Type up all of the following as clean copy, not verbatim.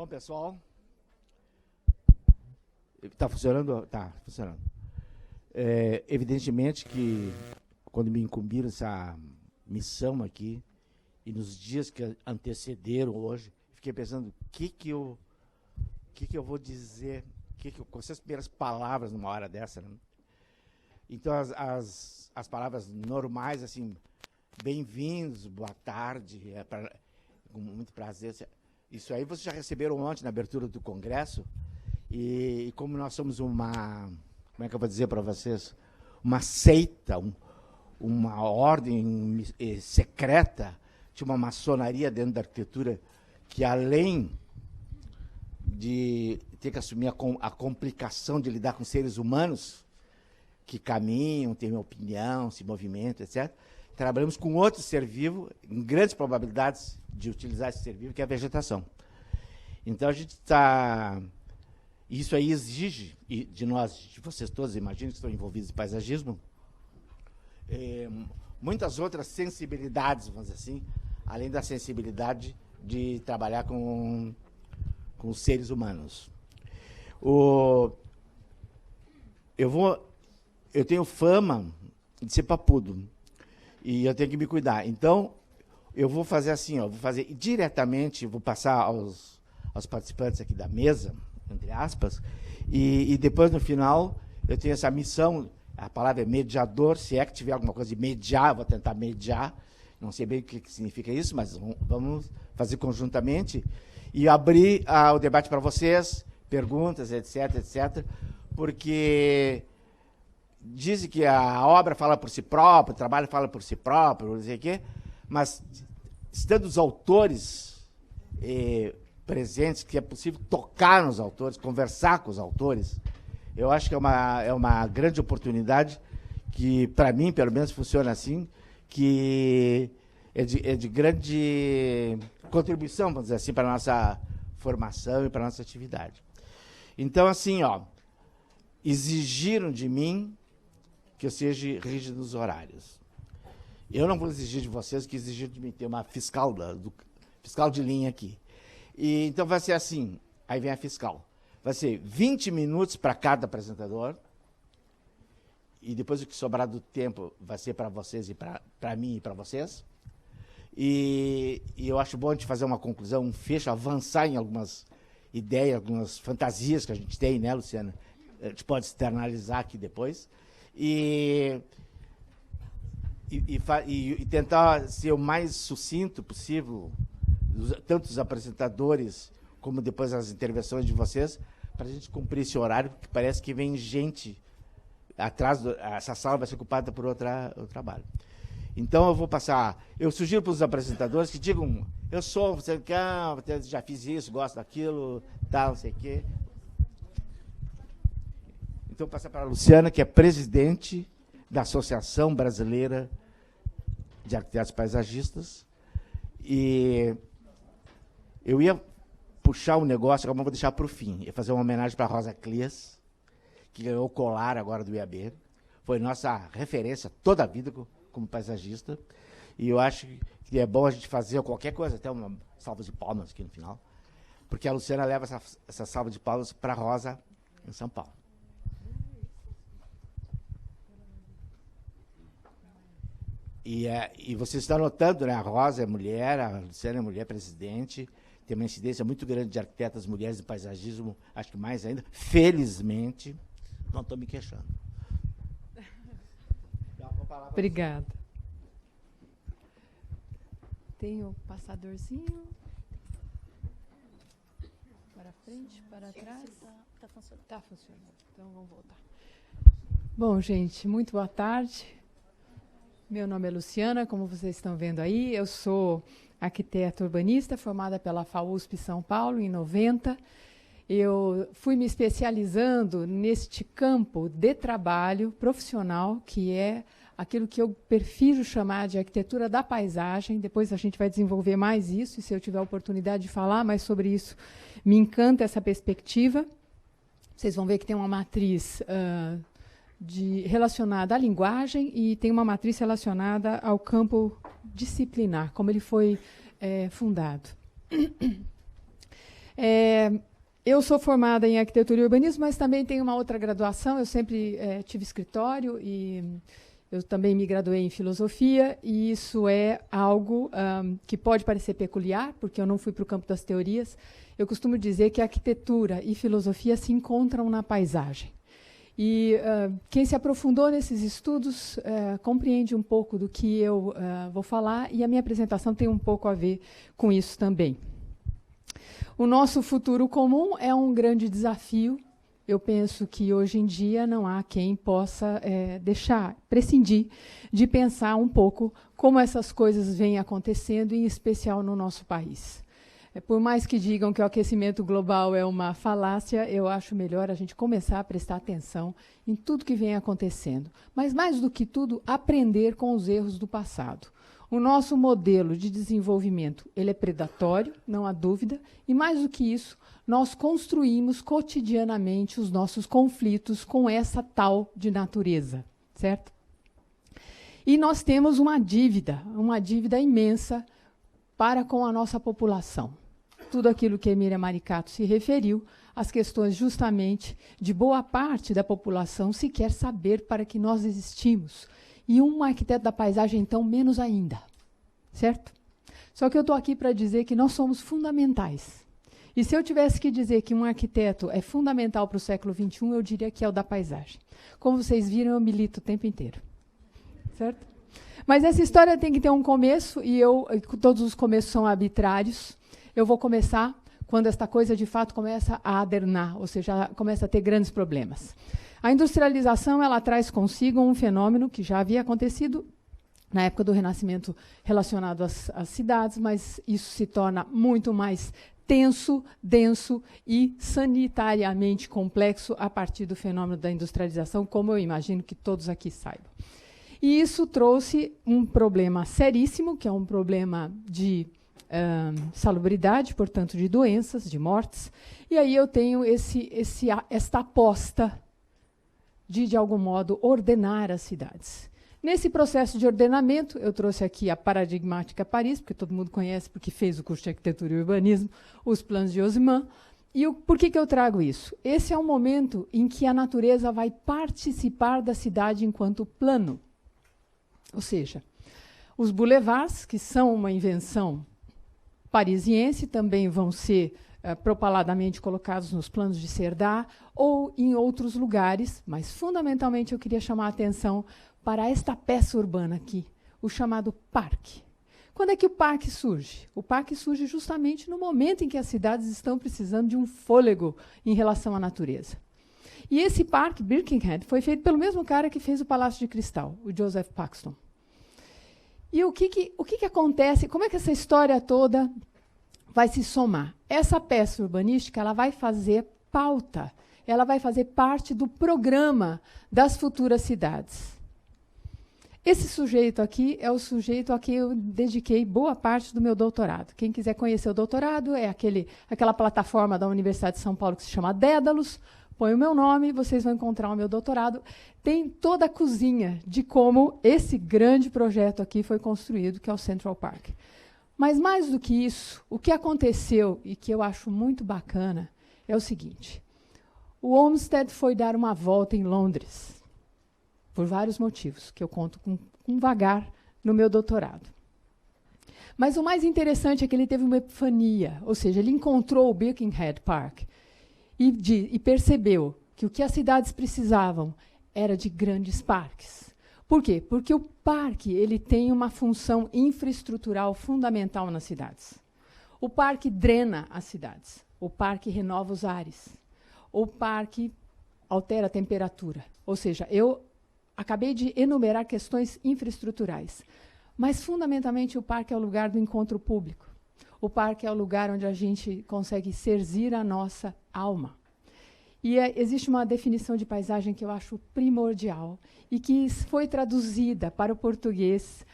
pessoal. Está funcionando? Está funcionando. Evidentemente que, quando me incumbiram essa missão aqui, e nos dias que antecederam hoje, fiquei pensando, o que eu vou dizer, quais são as primeiras palavras numa hora dessa, né? Então, as palavras normais, assim, bem-vindos, boa tarde, com muito prazer. Isso aí vocês já receberam ontem na abertura do Congresso, e como nós somos uma, como é que eu vou dizer para vocês, uma seita, uma ordem secreta, de uma maçonaria dentro da arquitetura, que além de ter que assumir a complicação de lidar com seres humanos, que caminham, têm opinião, se movimentam, etc., trabalhamos com outro ser vivo, em grandes probabilidades de utilizar esse ser vivo, que é a vegetação. Então, a gente está... Isso aí exige de nós, de vocês todos, imagino que estão envolvidos em paisagismo, muitas outras sensibilidades, vamos dizer assim, além da sensibilidade de trabalhar com os seres humanos. Eu tenho fama de ser papudo, e eu tenho que me cuidar. Então, eu vou fazer assim, vou fazer diretamente, vou passar aos participantes aqui da mesa, entre aspas, e depois, no final, eu tenho essa missão, a palavra é mediador, se é que tiver alguma coisa de mediar, eu vou tentar mediar, não sei bem o que significa isso, mas vamos fazer conjuntamente, e abrir o debate para vocês, perguntas, etc., etc., porque dizem que a obra fala por si própria, o trabalho fala por si próprio, não sei o quê, mas, estando os autores presentes, que é possível tocar nos autores, conversar com os autores, eu acho que é uma grande oportunidade que, para mim, pelo menos, funciona assim, que é de grande contribuição, vamos dizer assim, para a nossa formação e para a nossa atividade. Então, assim, exigiram de mim que eu seja rígido nos horários. Eu não vou exigir de vocês que exigiram de mim ter uma fiscal de linha aqui. Então, vai ser assim, aí vem a fiscal. Vai ser 20 minutos para cada apresentador, e depois o que sobrar do tempo vai ser para vocês e para mim e para vocês. E eu acho bom a gente fazer uma conclusão, um fecho, avançar em algumas ideias, algumas fantasias que a gente tem, né, Luciana? A gente pode externalizar aqui depois. E tentar ser o mais sucinto possível, tanto os apresentadores como depois as intervenções de vocês, para a gente cumprir esse horário, porque parece que vem gente atrás, essa sala vai ser ocupada por outro trabalho. Então, eu sugiro para os apresentadores que digam, eu sou, você quer, já fiz isso, gosto daquilo, tal, não sei o quê. Então, vou passar para a Luciana, que é presidente da Associação Brasileira de Arquitetos Paisagistas. E eu ia puxar um negócio, agora vou deixar para o fim. Ia fazer uma homenagem para a Rosa Clias, que ganhou o colar agora do IAB. Foi nossa referência toda a vida como paisagista. E eu acho que é bom a gente fazer qualquer coisa, até uma salva de palmas aqui no final, porque a Luciana leva essa salva de palmas para a Rosa em São Paulo. E você está notando, né? A Rosa é mulher, a Luciana é mulher presidente, tem uma incidência muito grande de arquitetas mulheres em paisagismo, acho que mais ainda, felizmente, não estou me queixando. Obrigada. Tem o passadorzinho. Para frente, para trás. Está funcionando. Está funcionando, então vamos voltar. Bom, gente, muito boa tarde. Meu nome é Luciana, como vocês estão vendo aí, eu sou arquiteta urbanista, formada pela FAUSP São Paulo, em 90. Eu fui me especializando neste campo de trabalho profissional, que é aquilo que eu prefiro chamar de arquitetura da paisagem. Depois a gente vai desenvolver mais isso, e se eu tiver a oportunidade de falar mais sobre isso, me encanta essa perspectiva. Vocês vão ver que tem uma matriz relacionada à linguagem e tem uma matriz relacionada ao campo disciplinar, como ele foi fundado. Eu sou formada em arquitetura e urbanismo, mas também tenho uma outra graduação. Eu sempre tive escritório e eu também me graduei em filosofia, e isso é algo que pode parecer peculiar, porque eu não fui para o campo das teorias. Eu costumo dizer que a arquitetura e filosofia se encontram na paisagem. E quem se aprofundou nesses estudos compreende um pouco do que eu vou falar, e a minha apresentação tem um pouco a ver com isso também. O nosso futuro comum é um grande desafio. Eu penso que hoje em dia não há quem possa prescindir de pensar um pouco como essas coisas vêm acontecendo, em especial no nosso país. Por mais que digam que o aquecimento global é uma falácia, eu acho melhor a gente começar a prestar atenção em tudo que vem acontecendo. Mas, mais do que tudo, aprender com os erros do passado. O nosso modelo de desenvolvimento, ele é predatório, não há dúvida, e mais do que isso, nós construímos cotidianamente os nossos conflitos com essa tal de natureza, certo? E nós temos uma dívida imensa para com a nossa população. Tudo aquilo que a Emília Maricato se referiu, as questões justamente de boa parte da população sequer saber para que nós existimos. E um arquiteto da paisagem, então, menos ainda. Certo? Só que eu estou aqui para dizer que nós somos fundamentais. E se eu tivesse que dizer que um arquiteto é fundamental para o século XXI, eu diria que é o da paisagem. Como vocês viram, eu milito o tempo inteiro. Certo? Mas essa história tem que ter um começo, e todos os começos são arbitrários. Eu vou começar quando esta coisa, de fato, começa a adernar, ou seja, começa a ter grandes problemas. A industrialização, ela traz consigo um fenômeno que já havia acontecido na época do Renascimento relacionado às cidades, mas isso se torna muito mais tenso, denso e sanitariamente complexo a partir do fenômeno da industrialização, como eu imagino que todos aqui saibam. E isso trouxe um problema seríssimo, que é um problema de salubridade, portanto, de doenças, de mortes. E aí eu tenho esta aposta de algum modo, ordenar as cidades. Nesse processo de ordenamento, eu trouxe aqui a paradigmática Paris, porque todo mundo conhece, porque fez o curso de arquitetura e urbanismo, os planos de Haussmann. E por que eu trago isso? Esse é um momento em que a natureza vai participar da cidade enquanto plano. Ou seja, os boulevards, que são uma invenção parisiense, também vão ser propaladamente colocados nos planos de Cerdá ou em outros lugares, mas fundamentalmente eu queria chamar a atenção para esta peça urbana aqui, o chamado parque. Quando é que o parque surge? O parque surge justamente no momento em que as cidades estão precisando de um fôlego em relação à natureza. E esse parque, Birkenhead, foi feito pelo mesmo cara que fez o Palácio de Cristal, o Joseph Paxton. E o que acontece? Como é que essa história toda vai se somar? Essa peça urbanística, ela vai fazer pauta, ela vai fazer parte do programa das futuras cidades. Esse sujeito aqui é o sujeito a quem eu dediquei boa parte do meu doutorado. Quem quiser conhecer o doutorado, é aquela plataforma da Universidade de São Paulo que se chama Dédalus. Põe o meu nome, vocês vão encontrar o meu doutorado. Tem toda a cozinha de como esse grande projeto aqui foi construído, que é o Central Park. Mas, mais do que isso, o que aconteceu, e que eu acho muito bacana, é o seguinte. O Olmsted foi dar uma volta em Londres, por vários motivos, que eu conto com vagar no meu doutorado. Mas o mais interessante é que ele teve uma epifania, ou seja, ele encontrou o Birkenhead Park e percebeu que o que as cidades precisavam era de grandes parques. Por quê? Porque o parque ele tem uma função infraestrutural fundamental nas cidades. O parque drena as cidades, o parque renova os ares, o parque altera a temperatura. Ou seja, eu acabei de enumerar questões infraestruturais, mas, fundamentalmente, o parque é o lugar do encontro público. O parque é o lugar onde a gente consegue serzir a nossa alma. E existe uma definição de paisagem que eu acho primordial e que foi traduzida para o português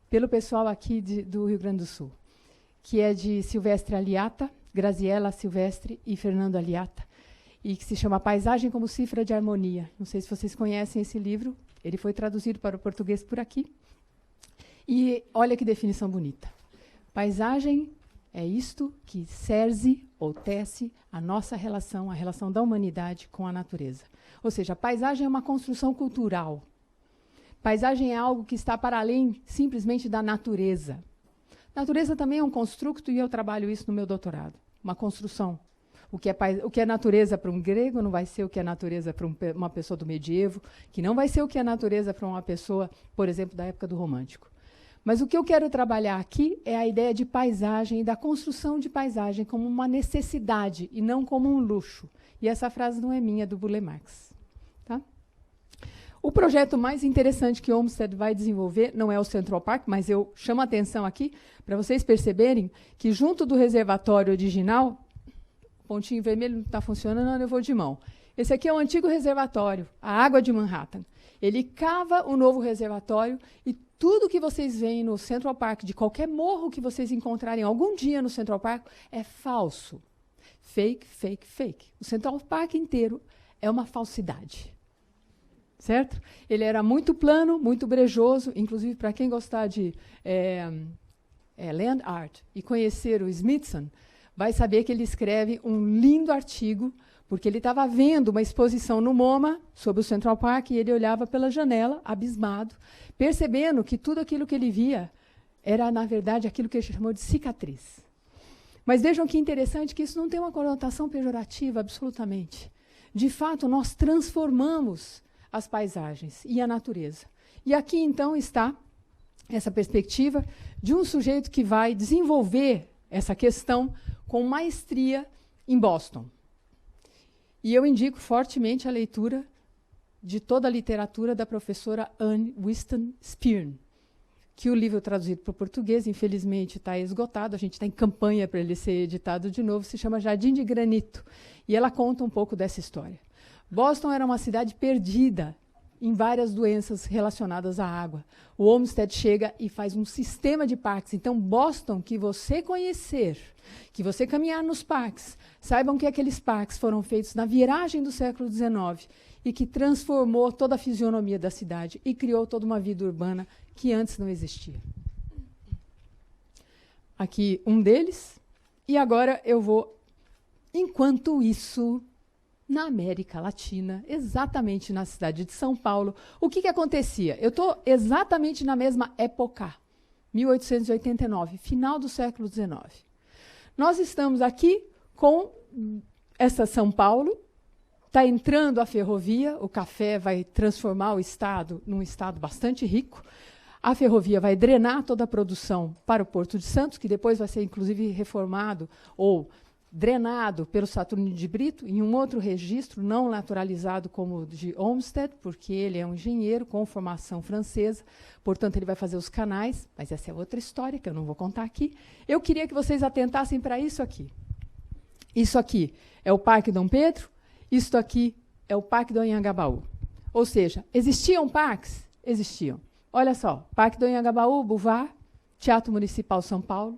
pelo pessoal aqui do Rio Grande do Sul, que é de Silvestre Aliata, Graziella Silvestre e Fernando Aliata, e que se chama Paisagem como Cifra de Harmonia. Não sei se vocês conhecem esse livro, ele foi traduzido para o português por aqui. E olha que definição bonita. Paisagem É isto que cerce ou tece a nossa relação, a relação da humanidade com a natureza. Ou seja, a paisagem é uma construção cultural. Paisagem é algo que está para além simplesmente da natureza. Natureza também é um construto e eu trabalho isso no meu doutorado. Uma construção. O que é natureza para um grego não vai ser o que é natureza para uma pessoa do medievo, que não vai ser o que é natureza para uma pessoa, por exemplo, da época do romântico. Mas o que eu quero trabalhar aqui é a ideia de paisagem e da construção de paisagem como uma necessidade e não como um luxo. E essa frase não é minha, é do Burle Marx. Tá? O projeto mais interessante que Olmsted vai desenvolver não é o Central Park, mas eu chamo a atenção aqui para vocês perceberem que junto do reservatório original, o pontinho vermelho não está funcionando, eu vou de mão. Esse aqui é o antigo reservatório, a água de Manhattan. Ele cava o novo reservatório e tudo que vocês veem no Central Park, de qualquer morro que vocês encontrarem algum dia no Central Park, é falso. Fake, fake, fake. O Central Park inteiro é uma falsidade. Certo? Ele era muito plano, muito brejoso, inclusive para quem gostar de land art e conhecer o Smithson, vai saber que ele escreve um lindo artigo, porque ele estava vendo uma exposição no MoMA sobre o Central Park e ele olhava pela janela, abismado, percebendo que tudo aquilo que ele via era, na verdade, aquilo que ele chamou de cicatriz. Mas vejam que interessante que isso não tem uma conotação pejorativa, absolutamente. De fato, nós transformamos as paisagens e a natureza. E aqui, então, está essa perspectiva de um sujeito que vai desenvolver essa questão com maestria em Boston. E eu indico fortemente a leitura de toda a literatura da professora Anne Whiston Spearn, que o livro traduzido para o português, infelizmente, está esgotado, a gente está em campanha para ele ser editado de novo, se chama Jardim de Granito, e ela conta um pouco dessa história. Boston era uma cidade perdida em várias doenças relacionadas à água. O Olmsted chega e faz um sistema de parques. Então, Boston, que você conhecer, que você caminhar nos parques, saibam que aqueles parques foram feitos na viragem do século XIX e que transformou toda a fisionomia da cidade e criou toda uma vida urbana que antes não existia. Aqui um deles. E agora eu vou, enquanto isso, na América Latina, exatamente na cidade de São Paulo, o que acontecia? Eu estou exatamente na mesma época, 1889, final do século XIX. Nós estamos aqui com essa São Paulo, está entrando a ferrovia, o café vai transformar o estado num estado bastante rico, a ferrovia vai drenar toda a produção para o Porto de Santos, que depois vai ser, inclusive, reformado ou drenado pelo Saturnino de Brito, em um outro registro, não naturalizado como o de Olmsted, porque ele é um engenheiro com formação francesa, portanto, ele vai fazer os canais, mas essa é outra história que eu não vou contar aqui. Eu queria que vocês atentassem para isso aqui. Isso aqui é o Parque Dom Pedro, isto aqui é o Parque do Anhangabaú. Ou seja, existiam parques? Existiam. Olha só, Parque do Anhangabaú, Boulevard, Teatro Municipal São Paulo.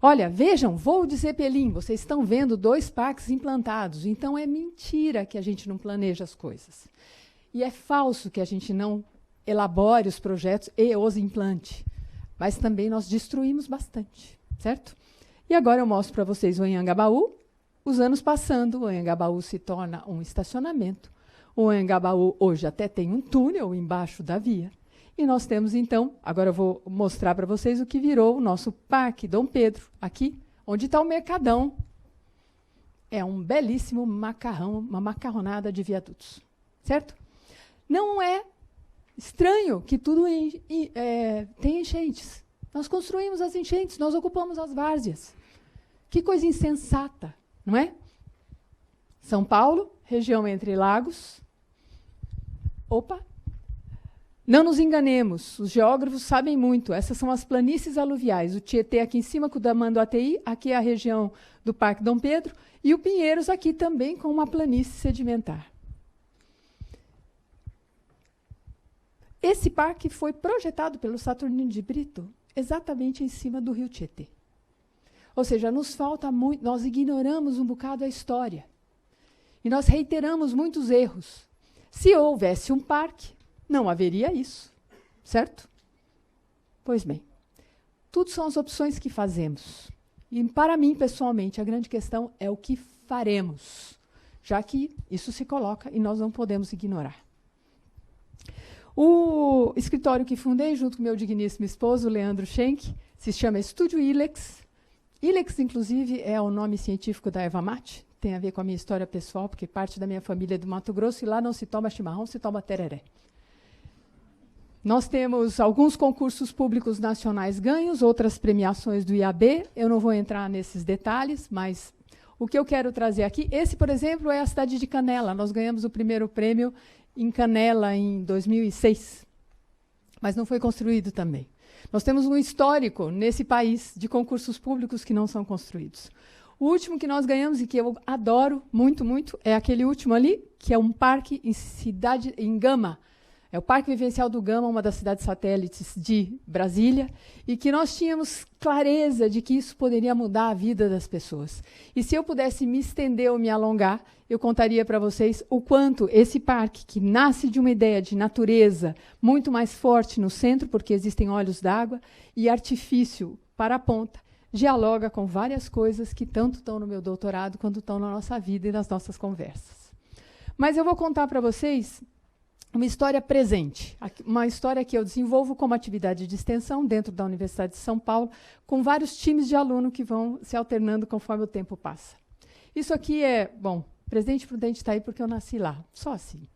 Olha, vejam, voo de Zeppelin, vocês estão vendo 2 parques implantados, então é mentira que a gente não planeja as coisas. E é falso que a gente não elabore os projetos e os implante. Mas também nós destruímos bastante, certo? E agora eu mostro para vocês o Anhangabaú. Os anos passando, o Anhangabaú se torna um estacionamento. O Anhangabaú hoje até tem um túnel embaixo da via. E nós temos, então, agora eu vou mostrar para vocês o que virou o nosso Parque Dom Pedro, aqui, onde está o Mercadão. É um belíssimo macarrão, uma macarronada de viadutos, certo? Não é estranho que tudo tem enchentes. Nós construímos as enchentes, nós ocupamos as várzeas. Que coisa insensata, não é? São Paulo, região entre lagos. Opa! Não nos enganemos, os geógrafos sabem muito. Essas são as planícies aluviais. O Tietê aqui em cima, com o Tamanduateí, aqui é a região do Parque Dom Pedro, e o Pinheiros aqui também com uma planície sedimentar. Esse parque foi projetado pelo Saturnino de Brito exatamente em cima do rio Tietê. Ou seja, nos falta muito, nós ignoramos um bocado a história. E nós reiteramos muitos erros. Se houvesse um parque, não haveria isso, certo? Pois bem, tudo são as opções que fazemos. E, para mim, pessoalmente, a grande questão é o que faremos, já que isso se coloca e nós não podemos ignorar. O escritório que fundei, junto com meu digníssimo esposo, Leandro Schenck, se chama Estúdio Ilex. Ilex, inclusive, é o nome científico da erva mate, tem a ver com a minha história pessoal, porque parte da minha família é do Mato Grosso e lá não se toma chimarrão, se toma tereré. Nós temos alguns concursos públicos nacionais ganhos, outras premiações do IAB. Eu não vou entrar nesses detalhes, mas o que eu quero trazer aqui, esse, por exemplo, é a cidade de Canela. Nós ganhamos o primeiro prêmio em Canela em 2006, mas não foi construído também. Nós temos um histórico nesse país de concursos públicos que não são construídos. O último que nós ganhamos e que eu adoro muito, muito, é aquele último ali, que é um parque em Gama. É o Parque Vivencial do Gama, uma das cidades satélites de Brasília, e que nós tínhamos clareza de que isso poderia mudar a vida das pessoas. E se eu pudesse me estender ou me alongar, eu contaria para vocês o quanto esse parque, que nasce de uma ideia de natureza muito mais forte no centro, porque existem olhos d'água, e artifício para a ponta, dialoga com várias coisas que tanto estão no meu doutorado quanto estão na nossa vida e nas nossas conversas. Mas eu vou contar para vocês uma história presente, uma história que eu desenvolvo como atividade de extensão dentro da Universidade de São Paulo, com vários times de aluno que vão se alternando conforme o tempo passa. Isso aqui é, bom, Presidente Prudente está aí porque eu nasci lá, só assim.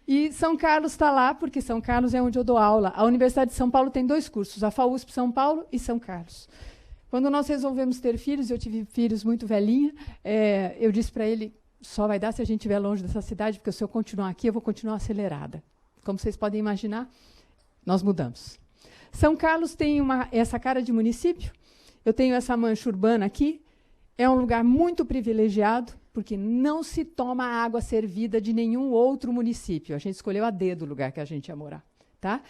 E São Carlos está lá porque São Carlos é onde eu dou aula. A Universidade de São Paulo tem 2 cursos, a FAUSP São Paulo e São Carlos. Quando nós resolvemos ter filhos, eu tive filhos muito velhinha, eu disse para ele, só vai dar se a gente estiver longe dessa cidade, porque se eu continuar aqui, eu vou continuar acelerada. Como vocês podem imaginar, nós mudamos. São Carlos tem essa cara de município, eu tenho essa mancha urbana aqui, é um lugar muito privilegiado, porque não se toma água servida de nenhum outro município. A gente escolheu a dedo o lugar que a gente ia morar. Tá?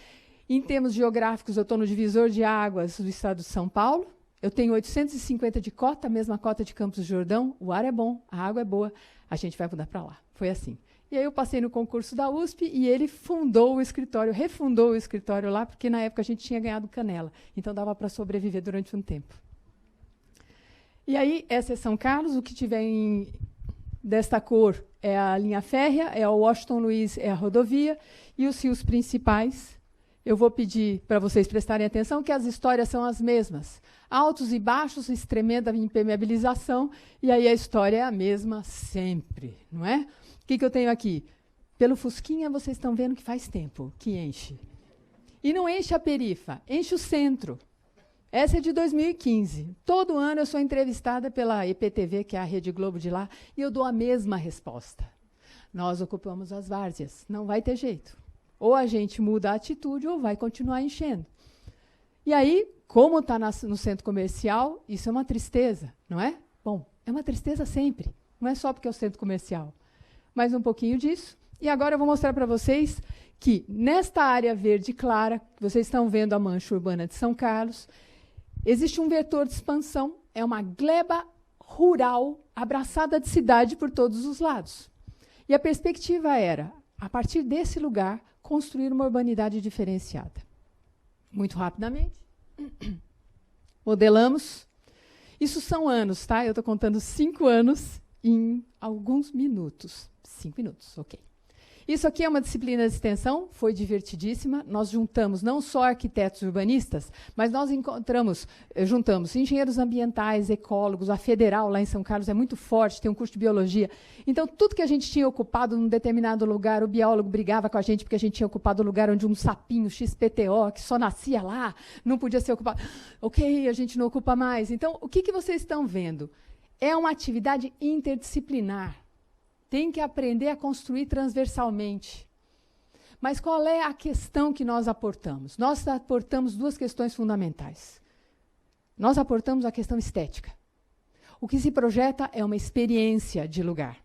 Em termos geográficos, eu estou no divisor de águas do estado de São Paulo, eu tenho 850 de cota, a mesma cota de Campos do Jordão, o ar é bom, a água é boa, a gente vai mudar para lá. Foi assim. E aí eu passei no concurso da USP e ele fundou o escritório, refundou o escritório lá, porque na época a gente tinha ganhado Canela, então dava para sobreviver durante um tempo. E aí, essa é São Carlos, o que tiver desta cor é a linha férrea, é o Washington Luiz, é a rodovia, e os rios principais. Eu vou pedir para vocês prestarem atenção que as histórias são as mesmas. Altos e baixos, tremenda impermeabilização, e aí a história é a mesma sempre, não é? O que eu tenho aqui? Pelo Fusquinha, vocês estão vendo que faz tempo que enche. E não enche a perifa, enche o centro. Essa é de 2015. Todo ano eu sou entrevistada pela EPTV, que é a Rede Globo de lá, e eu dou a mesma resposta. Nós ocupamos as várzeas, não vai ter jeito. Ou a gente muda a atitude ou vai continuar enchendo. E aí, como está no centro comercial, isso é uma tristeza, não é? Bom, é uma tristeza sempre, não é só porque é o centro comercial. Mais um pouquinho disso. E agora eu vou mostrar para vocês que, nesta área verde clara, vocês estão vendo a mancha urbana de São Carlos, existe um vetor de expansão, é uma gleba rural abraçada de cidade por todos os lados. E a perspectiva era, a partir desse lugar, construir uma urbanidade diferenciada. Muito rapidamente. Modelamos. Isso são anos, tá? Eu estou contando 5 anos em alguns minutos. 5 minutos, ok. Isso aqui é uma disciplina de extensão, foi divertidíssima. Nós juntamos não só arquitetos urbanistas, mas nós juntamos engenheiros ambientais, ecólogos, a Federal lá em São Carlos é muito forte, tem um curso de biologia. Então, tudo que a gente tinha ocupado num determinado lugar, o biólogo brigava com a gente porque a gente tinha ocupado o lugar onde um sapinho XPTO, que só nascia lá, não podia ser ocupado. Ok, a gente não ocupa mais. Então, o que vocês estão vendo? É uma atividade interdisciplinar. Tem que aprender a construir transversalmente. Mas qual é a questão que nós aportamos? Nós aportamos 2 questões fundamentais. Nós aportamos a questão estética. O que se projeta é uma experiência de lugar.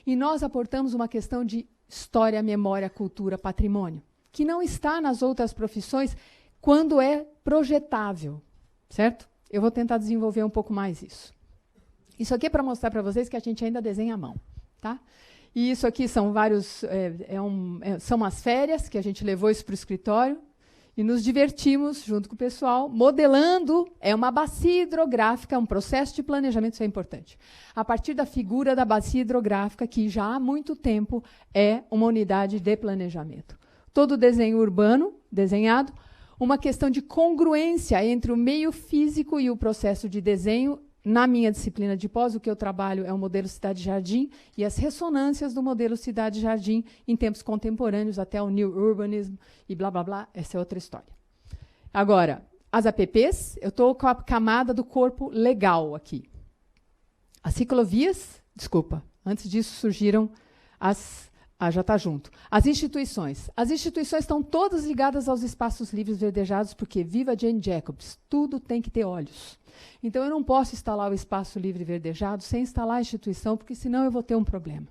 E nós aportamos uma questão de história, memória, cultura, patrimônio, que não está nas outras profissões quando é projetável, certo? Eu vou tentar desenvolver um pouco mais isso. Isso aqui é para mostrar para vocês que a gente ainda desenha à mão. Tá? E isso aqui são vários... são umas férias que a gente levou isso para o escritório. e nos divertimos junto com o pessoal, modelando, é uma bacia hidrográfica, um processo de planejamento, isso é importante, a partir da figura da bacia hidrográfica, que já há muito tempo é uma unidade de planejamento. Todo desenho urbano, desenhado, uma questão de congruência entre o meio físico e o processo de desenho. Na minha disciplina de pós, o que eu trabalho é o modelo cidade-jardim e as ressonâncias do modelo cidade-jardim em tempos contemporâneos, até o New Urbanism e blá, blá, blá. Essa é outra história. Agora, as APPs, eu estou com a camada do corpo legal aqui. As ciclovias, desculpa, antes disso surgiram as... já está junto. As instituições. As instituições estão todas ligadas aos espaços livres verdejados, porque, viva Jane Jacobs, tudo tem que ter olhos. Então, eu não posso instalar o espaço livre verdejado sem instalar a instituição, porque senão eu vou ter um problema.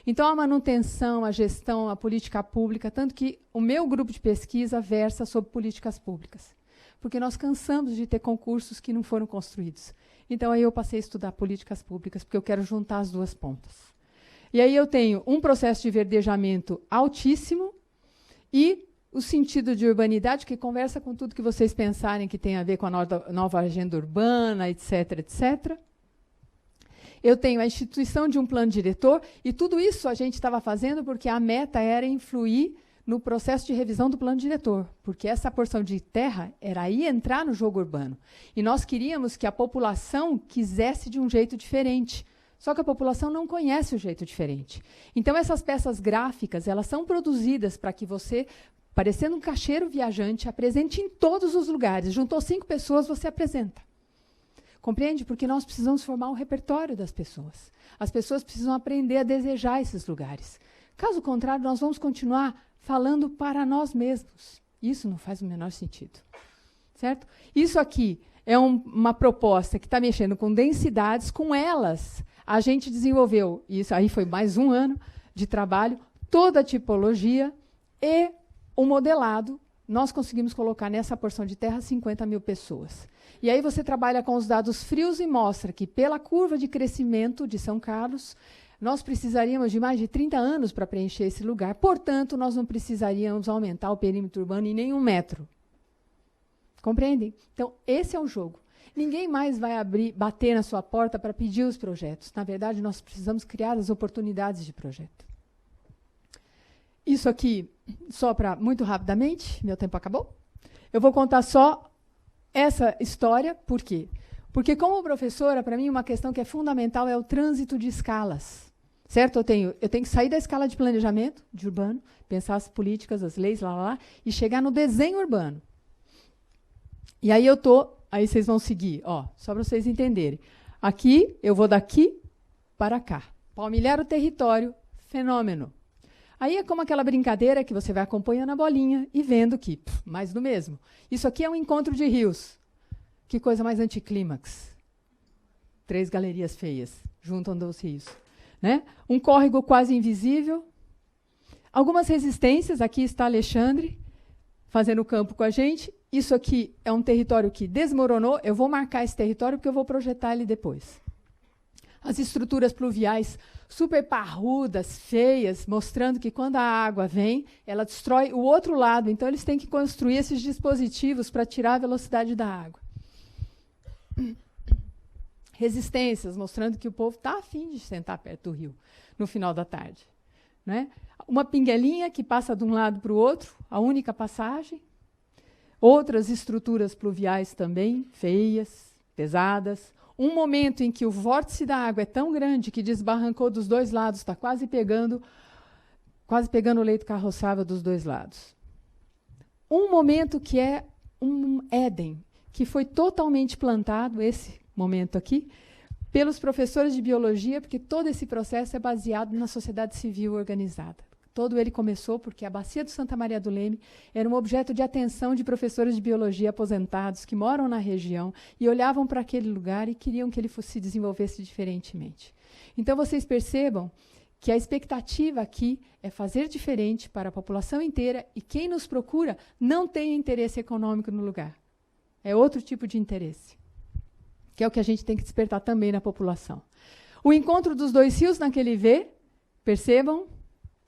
Então, a manutenção, a gestão, a política pública, tanto que o meu grupo de pesquisa versa sobre políticas públicas, porque nós cansamos de ter concursos que não foram construídos. Então, aí eu passei a estudar políticas públicas, porque eu quero juntar as duas pontas. E aí eu tenho um processo de verdejamento altíssimo e o sentido de urbanidade, que conversa com tudo que vocês pensarem que tem a ver com a nova agenda urbana, etc., etc. Eu tenho a instituição de um plano diretor, e tudo isso a gente estava fazendo porque a meta era influir no processo de revisão do plano diretor, porque essa porção de terra era aí entrar no jogo urbano. E nós queríamos que a população quisesse de um jeito diferente. Só que a população não conhece o jeito diferente. Então, essas peças gráficas, elas são produzidas para que você, parecendo um caixeiro viajante, apresente em todos os lugares. Juntou 5 pessoas, você apresenta. Compreende? Porque nós precisamos formar um repertório das pessoas. As pessoas precisam aprender a desejar esses lugares. Caso contrário, nós vamos continuar falando para nós mesmos. Isso não faz o menor sentido. Certo? Isso aqui é uma proposta que está mexendo com densidades, com elas. A gente desenvolveu, isso aí foi mais um ano de trabalho, toda a tipologia e o modelado. Nós conseguimos colocar nessa porção de terra 50 mil pessoas. E aí você trabalha com os dados frios e mostra que, pela curva de crescimento de São Carlos, nós precisaríamos de mais de 30 anos para preencher esse lugar. Portanto, nós não precisaríamos aumentar o perímetro urbano em nenhum metro. Compreendem? Então, esse é o jogo. Ninguém mais vai bater na sua porta para pedir os projetos. Na verdade, nós precisamos criar as oportunidades de projeto. Isso aqui, só para, muito rapidamente, meu tempo acabou. Eu vou contar só essa história. Por quê? Porque, como professora, para mim, uma questão que é fundamental é o trânsito de escalas. Certo? Eu tenho que sair da escala de planejamento de urbano, pensar as políticas, as leis, lá, e chegar no desenho urbano. E aí aí vocês vão seguir, só para vocês entenderem. Aqui, eu vou daqui para cá. Palmilhar o território, fenômeno. Aí é como aquela brincadeira que você vai acompanhando a bolinha e vendo que, mais do mesmo. Isso aqui é um encontro de rios. Que coisa mais anticlímax. 3 galerias feias, juntando os rios. Né? Um córrego quase invisível. Algumas resistências, aqui está Alexandre, fazendo o campo com a gente. Isso aqui é um território que desmoronou. Eu vou marcar esse território porque eu vou projetar ele depois. As estruturas pluviais super parrudas, feias, mostrando que quando a água vem, ela destrói o outro lado. Então, eles têm que construir esses dispositivos para tirar a velocidade da água. Resistências, mostrando que o povo está afim de sentar perto do rio no final da tarde. Né? Uma pinguelinha que passa de um lado para o outro, a única passagem. Outras estruturas pluviais também, feias, pesadas. Um momento em que o vórtice da água é tão grande que desbarrancou dos 2 lados, está quase pegando o leito carroçável dos 2 lados. Um momento que é um Éden, que foi totalmente plantado, esse momento aqui, pelos professores de biologia, porque todo esse processo é baseado na sociedade civil organizada. Todo ele começou porque a Bacia do Santa Maria do Leme era um objeto de atenção de professores de biologia aposentados que moram na região e olhavam para aquele lugar e queriam que ele se desenvolvesse diferentemente. Então, vocês percebam que a expectativa aqui é fazer diferente para a população inteira e quem nos procura não tem interesse econômico no lugar. É outro tipo de interesse, que é o que a gente tem que despertar também na população. O encontro dos 2 rios naquele V, percebam,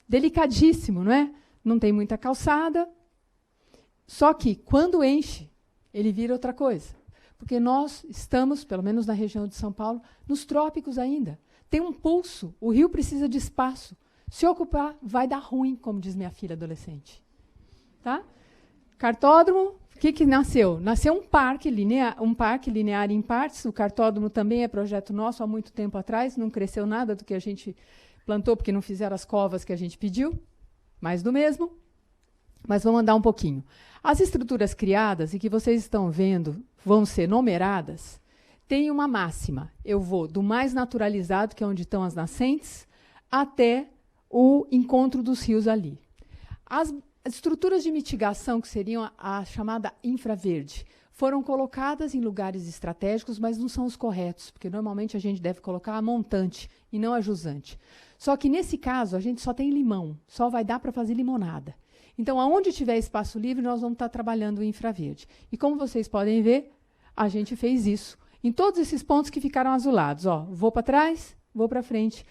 delicadíssimo, não é? Não tem muita calçada. Só que, quando enche, ele vira outra coisa. Porque nós estamos, pelo menos na região de São Paulo, nos trópicos ainda. Tem um pulso, o rio precisa de espaço. Se ocupar, vai dar ruim, como diz minha filha adolescente. Tá? Cartódromo, o que nasceu? Nasceu um parque linear em partes. O cartódromo também é projeto nosso há muito tempo atrás, não cresceu nada do que a gente plantou, porque não fizeram as covas que a gente pediu, mais do mesmo. Mas vamos andar um pouquinho. As estruturas criadas e que vocês estão vendo vão ser numeradas, tem uma máxima. Eu vou do mais naturalizado, que é onde estão as nascentes, até o encontro dos rios ali. As estruturas de mitigação, que seriam a chamada infraverde, foram colocadas em lugares estratégicos, mas não são os corretos, porque normalmente a gente deve colocar a montante e não a jusante. Só que, nesse caso, a gente só tem limão, só vai dar para fazer limonada. Então, aonde tiver espaço livre, nós vamos estar trabalhando o infraverde. E, como vocês podem ver, a gente fez isso em todos esses pontos que ficaram azulados. Ó, vou para trás, vou para frente.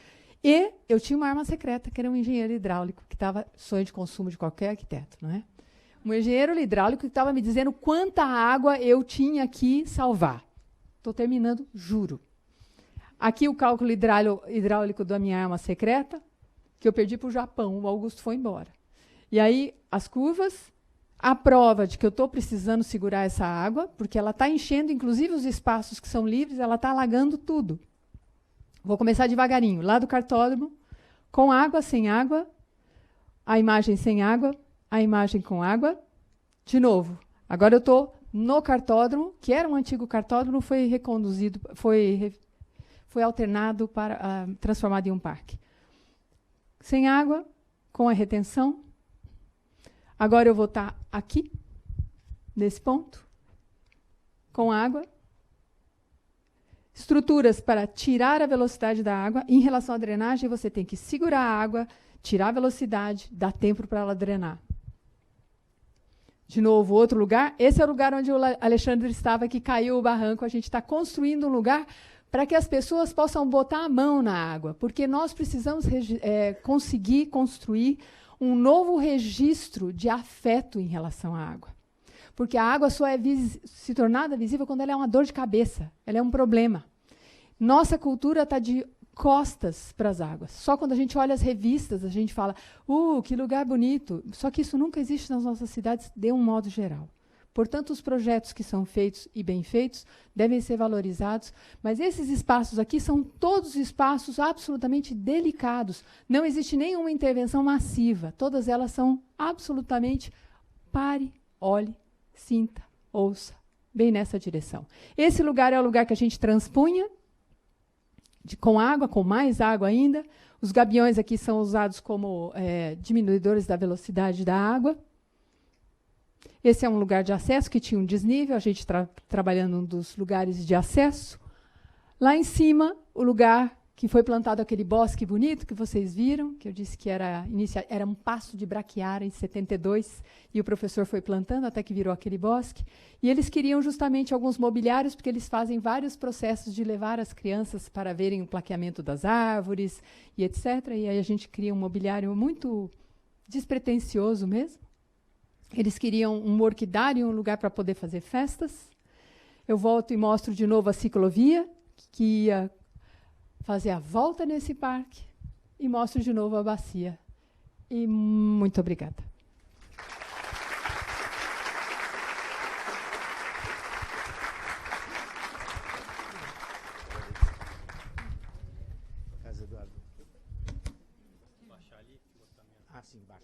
E eu tinha uma arma secreta, que era um engenheiro hidráulico, que estava sonho de consumo de qualquer arquiteto, não é? Um engenheiro hidráulico que estava me dizendo quanta água eu tinha que salvar. Estou terminando, juro. Aqui o cálculo hidráulico da minha arma secreta, que eu perdi para o Japão, o Augusto foi embora. E aí, as curvas, a prova de que eu estou precisando segurar essa água, porque ela está enchendo, inclusive, os espaços que são livres, ela está alagando tudo. Vou começar devagarinho. Lá do cartódromo, com água, sem água, a imagem sem água, a imagem com água. De novo, agora eu estou no cartódromo, que era um antigo cartódromo, foi reconduzido, foi alternado para transformado em um parque. Sem água, com a retenção. Agora eu vou estar aqui, nesse ponto, com água. Estruturas para tirar a velocidade da água. Em relação à drenagem, você tem que segurar a água, tirar a velocidade, dar tempo para ela drenar. De novo, outro lugar. Esse é o lugar onde o Alexandre estava, que caiu o barranco. A gente está construindo um lugar para que as pessoas possam botar a mão na água, porque nós precisamos conseguir construir um novo registro de afeto em relação à água. Porque a água só é se tornada visível quando ela é uma dor de cabeça, ela é um problema. Nossa cultura está de costas para as águas. Só quando a gente olha as revistas, a gente fala, que lugar bonito. Só que isso nunca existe nas nossas cidades, de um modo geral. Portanto, os projetos que são feitos e bem feitos devem ser valorizados, mas esses espaços aqui são todos espaços absolutamente delicados. Não existe nenhuma intervenção massiva. Todas elas são absolutamente pare, olhe, sinta, ouça, bem nessa direção. Esse lugar é o lugar que a gente transpunha, com água, com mais água ainda. Os gabiões aqui são usados como diminuidores da velocidade da água. Esse é um lugar de acesso que tinha um desnível, a gente está trabalhando um dos lugares de acesso. Lá em cima, o lugar que foi plantado aquele bosque bonito que vocês viram, que eu disse que era um pasto de braquiária em 72, e o professor foi plantando até que virou aquele bosque. E eles queriam justamente alguns mobiliários, porque eles fazem vários processos de levar as crianças para verem o plaqueamento das árvores, e etc. E aí a gente cria um mobiliário muito despretensioso mesmo. Eles queriam um orquidário, um lugar para poder fazer festas. Eu volto e mostro de novo a ciclovia, que ia fazer a volta nesse parque, e mostro de novo a bacia. E muito obrigada. Baixar ali, ah, sim, baixa.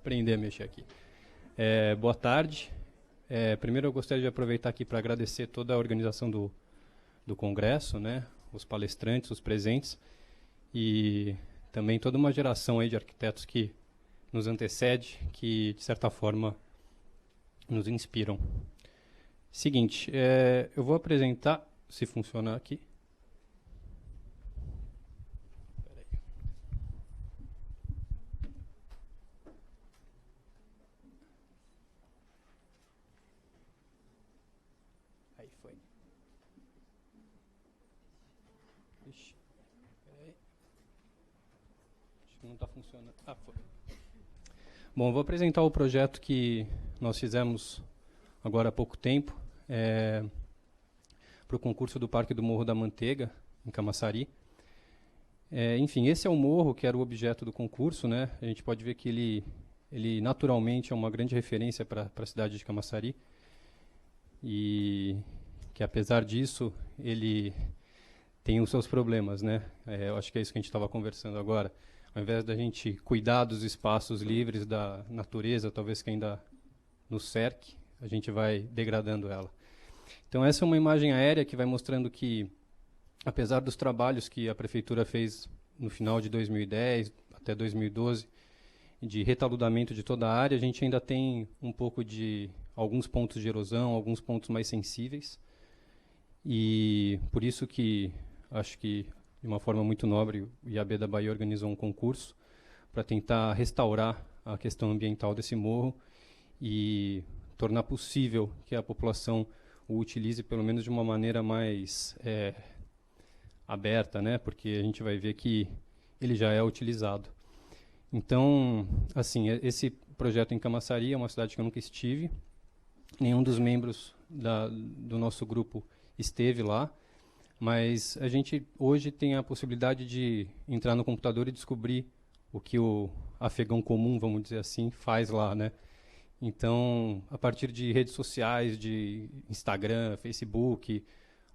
aprender a mexer aqui. Boa tarde. Primeiro eu gostaria de aproveitar aqui para agradecer toda a organização do congresso, né, os palestrantes, os presentes, e também toda uma geração aí de arquitetos que nos antecede, que de certa forma nos inspiram. Seguinte, eu vou apresentar, se funcionar aqui. Aí foi. Ixi, peraí. Acho que não está funcionando. Ah, foi. Bom, eu vou apresentar o projeto que nós fizemos agora há pouco tempo, para o concurso do Parque do Morro da Manteiga, em Camaçari. Enfim, esse é o morro que era o objeto do concurso, né? A gente pode ver que ele naturalmente é uma grande referência para a cidade de Camaçari, e que, apesar disso, ele tem os seus problemas, né? Eu acho que é isso que a gente estava conversando agora. Ao invés da gente cuidar dos espaços livres da natureza, talvez que ainda nos cerque, a gente vai degradando ela. Então, essa é uma imagem aérea que vai mostrando que, apesar dos trabalhos que a prefeitura fez no final de 2010 até 2012, de retaludamento de toda a área, a gente ainda tem um pouco de alguns pontos de erosão, alguns pontos mais sensíveis. E por isso que acho que, de uma forma muito nobre, o IAB da Bahia organizou um concurso para tentar restaurar a questão ambiental desse morro e tornar possível que a população o utilize, pelo menos de uma maneira mais aberta, né? Porque a gente vai ver que ele já é utilizado. Então, assim, esse projeto em Camaçari é uma cidade que eu nunca estive. Nenhum dos membros do nosso grupo esteve lá. Mas a gente hoje tem a possibilidade de entrar no computador e descobrir o que o afegão comum, vamos dizer assim, faz lá, né? Então, a partir de redes sociais, de Instagram, Facebook,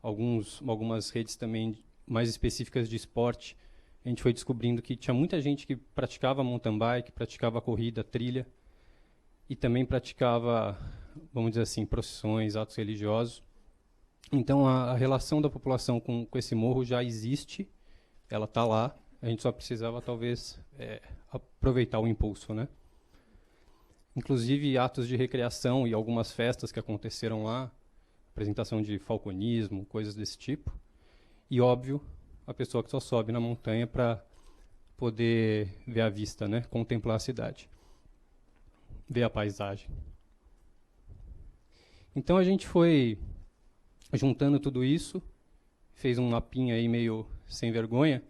algumas redes também mais específicas de esporte, a gente foi descobrindo que tinha muita gente que praticava mountain bike, praticava corrida, trilha, e também praticava, vamos dizer assim, procissões, atos religiosos. Então, a relação da população com esse morro já existe, ela está lá, a gente só precisava, talvez, aproveitar o impulso, né? Inclusive, atos de recreação e algumas festas que aconteceram lá, apresentação de falconismo, coisas desse tipo. E, óbvio, a pessoa que só sobe na montanha para poder ver a vista, né? Contemplar a cidade, ver a paisagem. Então, a gente foi juntando tudo isso, fez um mapinha aí meio sem vergonha,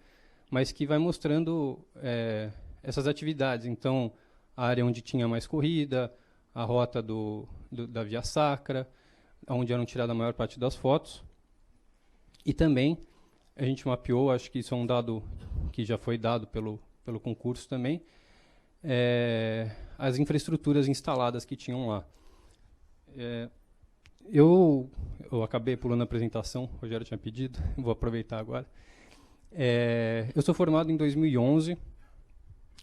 mas que vai mostrando essas atividades. Então, a área onde tinha mais corrida, a rota da Via Sacra, onde eram tiradas a maior parte das fotos. E também a gente mapeou, acho que isso é um dado que já foi dado pelo concurso também, as infraestruturas instaladas que tinham lá. Eu acabei pulando a apresentação, o Rogério tinha pedido, vou aproveitar agora. Eu sou formado em 2011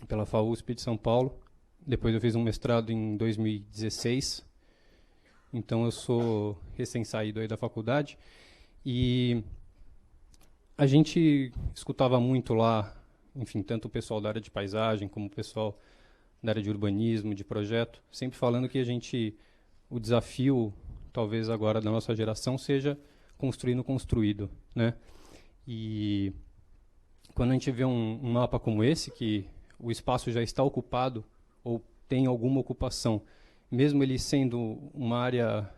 pela FAUSP de São Paulo. Depois eu fiz um mestrado em 2016. Então eu sou recém-saído aí da faculdade. E a gente escutava muito lá, enfim, tanto o pessoal da área de paisagem como o pessoal da área de urbanismo, de projeto, sempre falando que o desafio, talvez agora da nossa geração, seja construir no construído, né? E quando a gente vê um mapa como esse, que o espaço já está ocupado ou tem alguma ocupação, mesmo ele sendo uma área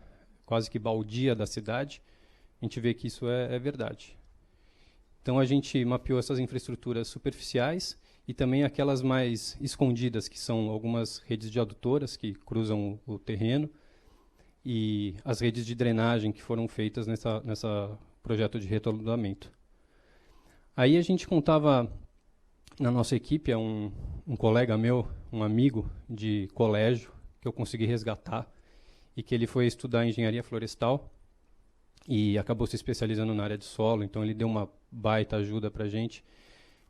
quase que baldia da cidade, a gente vê que isso é verdade. Então a gente mapeou essas infraestruturas superficiais e também aquelas mais escondidas, que são algumas redes de adutoras que cruzam o terreno, e as redes de drenagem que foram feitas nessa projeto de retaludamento. Aí a gente contava na nossa equipe, um colega meu, um amigo de colégio, que eu consegui resgatar, e que ele foi estudar engenharia florestal e acabou se especializando na área de solo, então ele deu uma baita ajuda para a gente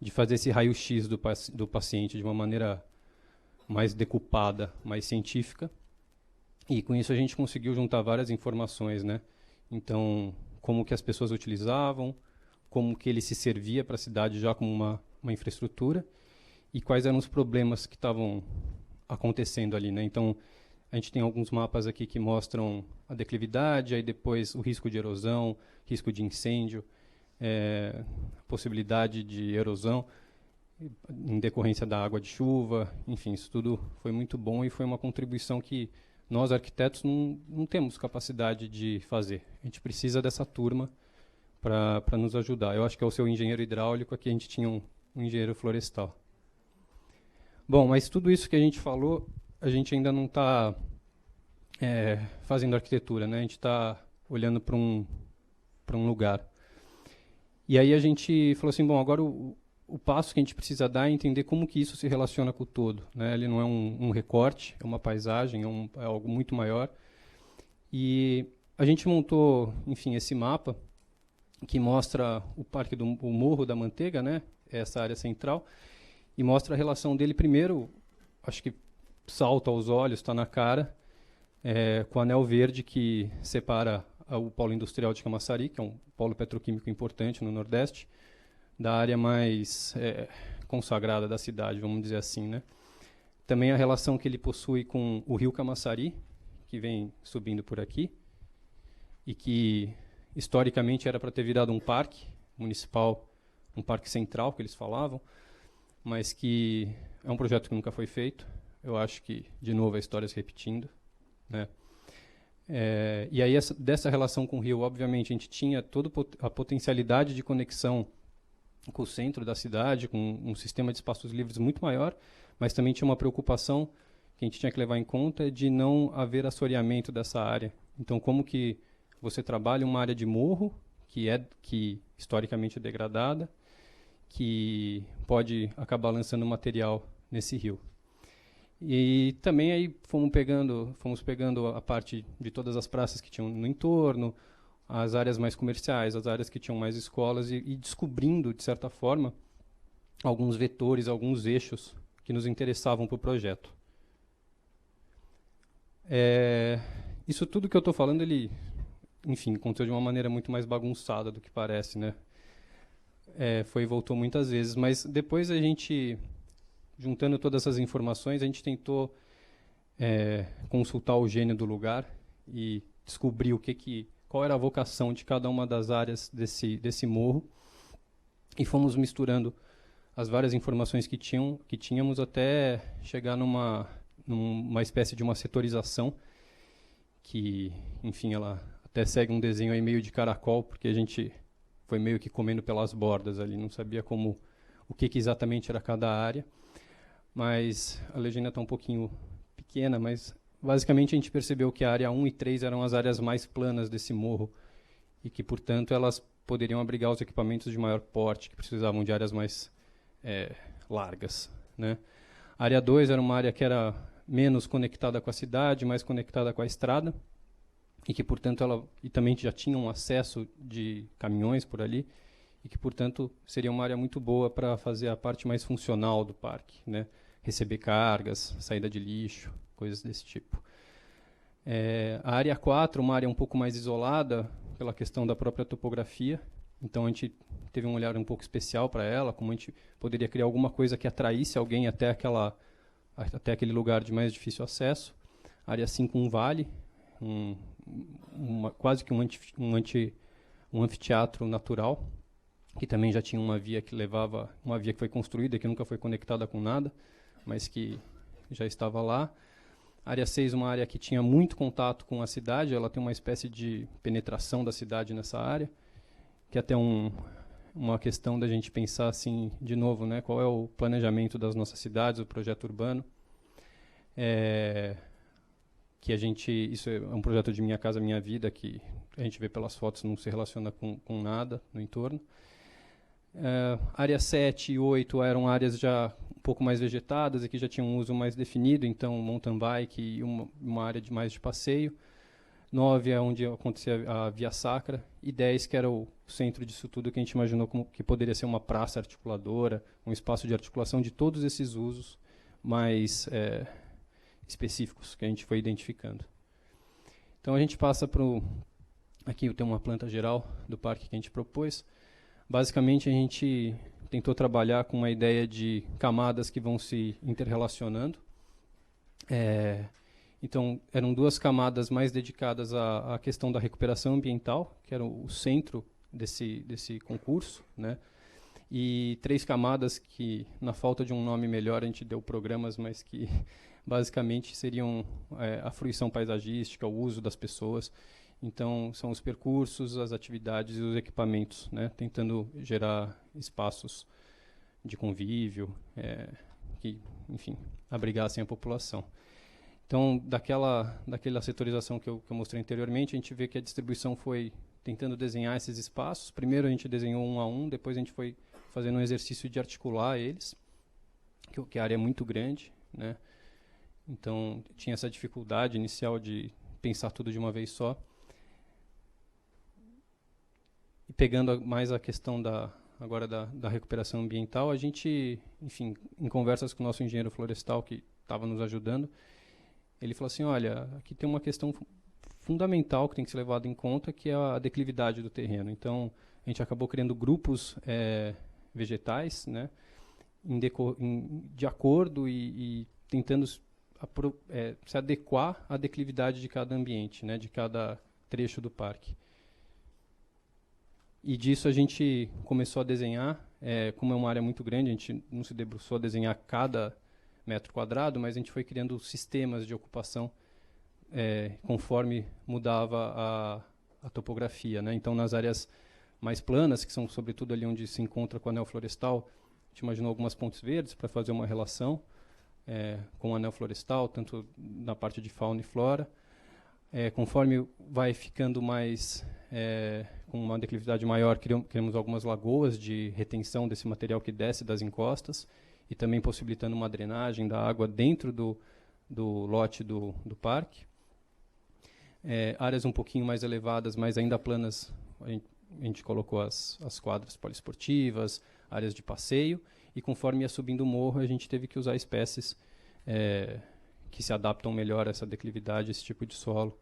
de fazer esse raio-x do paciente de uma maneira mais decupada, mais científica. E com isso a gente conseguiu juntar várias informações, né? Então, como que as pessoas utilizavam, como que ele se servia para a cidade já como uma infraestrutura e quais eram os problemas que estavam acontecendo ali, né? Então, a gente tem alguns mapas aqui que mostram a declividade, aí depois o risco de erosão, risco de incêndio, possibilidade de erosão em decorrência da água de chuva, enfim, isso tudo foi muito bom e foi uma contribuição que nós, arquitetos, não temos capacidade de fazer. A gente precisa dessa turma para nos ajudar. Eu acho que é o seu engenheiro hidráulico, aqui a gente tinha um engenheiro florestal. Bom, mas tudo isso que a gente falou, a gente ainda não está fazendo arquitetura, né? A gente está olhando para um lugar. E aí a gente falou assim, bom, agora o passo que a gente precisa dar é entender como que isso se relaciona com o todo, né? Ele não é um recorte, é uma paisagem, é algo muito maior. E a gente montou, enfim, esse mapa que mostra o Parque o Morro da Manteiga, né? Essa área central, e mostra a relação dele primeiro, acho que salta aos olhos, está na cara, com o anel verde que separa o polo industrial de Camaçari, que é um polo petroquímico importante no Nordeste, da área mais consagrada da cidade, vamos dizer assim, né? Também a relação que ele possui com o rio Camaçari, que vem subindo por aqui, e que historicamente era para ter virado um parque municipal, um parque central, que eles falavam, mas que é um projeto que nunca foi feito. Eu acho que, de novo, a história se repetindo, né? E aí, dessa relação com o rio, obviamente, a gente tinha toda a potencialidade de conexão com o centro da cidade, com um sistema de espaços livres muito maior, mas também tinha uma preocupação que a gente tinha que levar em conta de não haver assoreamento dessa área. Então, como que você trabalha uma área de morro, que historicamente é degradada, que pode acabar lançando material nesse rio. E também aí fomos pegando a parte de todas as praças que tinham no entorno, as áreas mais comerciais, as áreas que tinham mais escolas, e descobrindo, de certa forma, alguns vetores, alguns eixos que nos interessavam para o projeto. Isso tudo que eu estou falando, ele, enfim, aconteceu de uma maneira muito mais bagunçada do que parece, né? Foi e voltou muitas vezes, mas depois a gente, juntando todas essas informações, a gente tentou consultar o gênio do lugar e descobrir qual era a vocação de cada uma das áreas desse morro, e fomos misturando as várias informações que tínhamos até chegar numa espécie de uma setorização que, enfim, ela até segue um desenho aí meio de caracol, porque a gente foi meio que comendo pelas bordas ali, não sabia o que exatamente era cada área, mas a legenda está um pouquinho pequena, mas basicamente a gente percebeu que a área 1 e 3 eram as áreas mais planas desse morro e que, portanto, elas poderiam abrigar os equipamentos de maior porte, que precisavam de áreas mais largas, né? A área 2 era uma área que era menos conectada com a cidade, mais conectada com a estrada, e que, portanto, e também já tinha um acesso de caminhões por ali, e que, portanto, seria uma área muito boa para fazer a parte mais funcional do parque, né? Receber cargas, saída de lixo, coisas desse tipo. A área 4, uma área um pouco mais isolada pela questão da própria topografia, então a gente teve um olhar um pouco especial para ela, como a gente poderia criar alguma coisa que atraísse alguém até aquele lugar de mais difícil acesso. A área 5, um vale, quase que um anfiteatro natural, que também já tinha uma via que foi construída, que nunca foi conectada com nada, mas que já estava lá. A área 6, uma área que tinha muito contato com a cidade, ela tem uma espécie de penetração da cidade nessa área, que é até uma questão da gente pensar assim, de novo, né, qual é o planejamento das nossas cidades, o projeto urbano. Isso é um projeto de Minha Casa Minha Vida, que a gente vê pelas fotos, não se relaciona com nada no entorno. Área 7 e 8 eram áreas já um pouco mais vegetadas e que já tinham um uso mais definido, então mountain bike e uma área mais de passeio. 9 é onde acontecia a Via Sacra, e 10, que era o centro disso tudo, que a gente imaginou que poderia ser uma praça articuladora, um espaço de articulação de todos esses usos, mais específicos que a gente foi identificando. Então a gente passa para aqui tem uma planta geral do parque que a gente propôs. Basicamente a gente tentou trabalhar com uma ideia de camadas que vão se interrelacionando. Então eram 2 camadas mais dedicadas à questão da recuperação ambiental, que era o centro desse concurso, né? E 3 camadas que, na falta de um nome melhor, a gente deu programas, mas que basicamente seriam a fruição paisagística, o uso das pessoas. Então, são os percursos, as atividades e os equipamentos, né? Tentando gerar espaços de convívio, que, enfim, abrigassem a população. Então, daquela setorização que eu mostrei anteriormente, a gente vê que a distribuição foi tentando desenhar esses espaços. Primeiro a gente desenhou 1 a 1, depois a gente foi fazendo um exercício de articular eles, que a área é muito grande, né? Então, tinha essa dificuldade inicial de pensar tudo de uma vez só. E pegando mais a questão agora da recuperação ambiental, a gente, enfim, em conversas com o nosso engenheiro florestal, que estava nos ajudando, ele falou assim, olha, aqui tem uma questão fundamental que tem que ser levada em conta, que é a declividade do terreno. Então, a gente acabou criando grupos vegetais, né, de acordo e tentando se adequar à declividade de cada ambiente, né, de cada trecho do parque. E disso a gente começou a desenhar, como é uma área muito grande, a gente não se debruçou a desenhar cada metro quadrado, mas a gente foi criando sistemas de ocupação conforme mudava a topografia, né? Então, nas áreas mais planas, que são sobretudo ali onde se encontra com o anel florestal, a gente imaginou algumas pontes verdes para fazer uma relação com o anel florestal, tanto na parte de fauna e flora. Conforme vai ficando mais com uma declividade maior, criamos algumas lagoas de retenção desse material que desce das encostas e também possibilitando uma drenagem da água dentro do lote do parque. Áreas um pouquinho mais elevadas, mas ainda planas, a gente colocou as quadras poliesportivas, áreas de passeio, e conforme ia subindo o morro, a gente teve que usar espécies que se adaptam melhor a essa declividade, esse tipo de solo.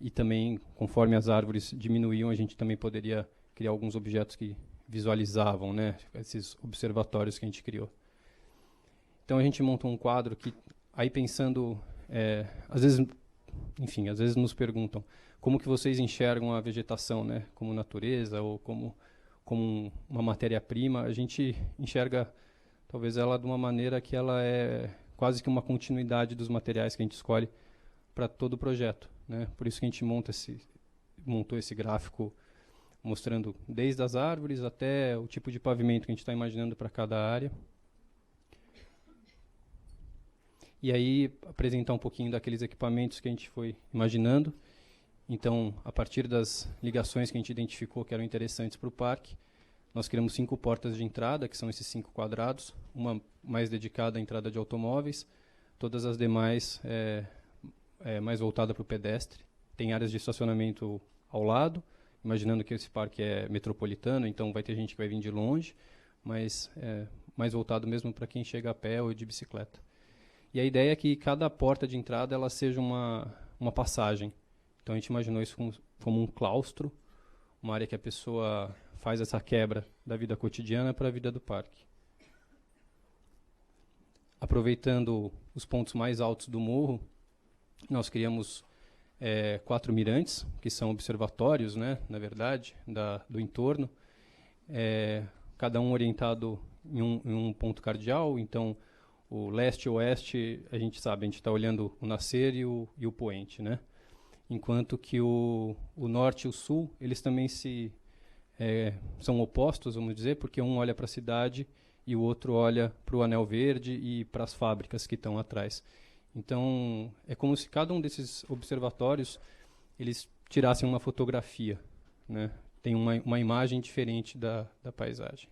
E também, conforme as árvores diminuíam, a gente também poderia criar alguns objetos que visualizavam, né, esses observatórios que a gente criou. Então, a gente montou um quadro que, aí pensando, às vezes nos perguntam como que vocês enxergam a vegetação, né, como natureza ou como uma matéria-prima. A gente enxerga, talvez, ela de uma maneira que ela é quase que uma continuidade dos materiais que a gente escolhe para todo o projeto, né? Por isso que a gente montou esse gráfico mostrando desde as árvores até o tipo de pavimento que a gente está imaginando para cada área. E aí apresentar um pouquinho daqueles equipamentos que a gente foi imaginando. Então, a partir das ligações que a gente identificou que eram interessantes para o parque, nós criamos 5 portas de entrada, que são esses 5 quadrados, uma mais dedicada à entrada de automóveis, todas as demais mais voltada para o pedestre. Tem áreas de estacionamento ao lado, imaginando que esse parque é metropolitano, então vai ter gente que vai vir de longe, mas mais voltado mesmo para quem chega a pé ou de bicicleta. E a ideia é que cada porta de entrada ela seja uma passagem. Então a gente imaginou isso como um claustro, uma área que a pessoa faz essa quebra da vida cotidiana para a vida do parque. Aproveitando os pontos mais altos do morro, nós criamos 4 mirantes, que são observatórios, né, na verdade, do entorno, cada um orientado em um ponto cardeal. Então, o leste e oeste, a gente sabe, a gente está olhando o nascer e o poente, né? Enquanto que o norte e o sul, eles também são opostos, vamos dizer, porque um olha para a cidade e o outro olha para o anel verde e para as fábricas que estão atrás. Então, é como se cada um desses observatórios eles tirassem uma fotografia, né? Tem uma imagem diferente da paisagem.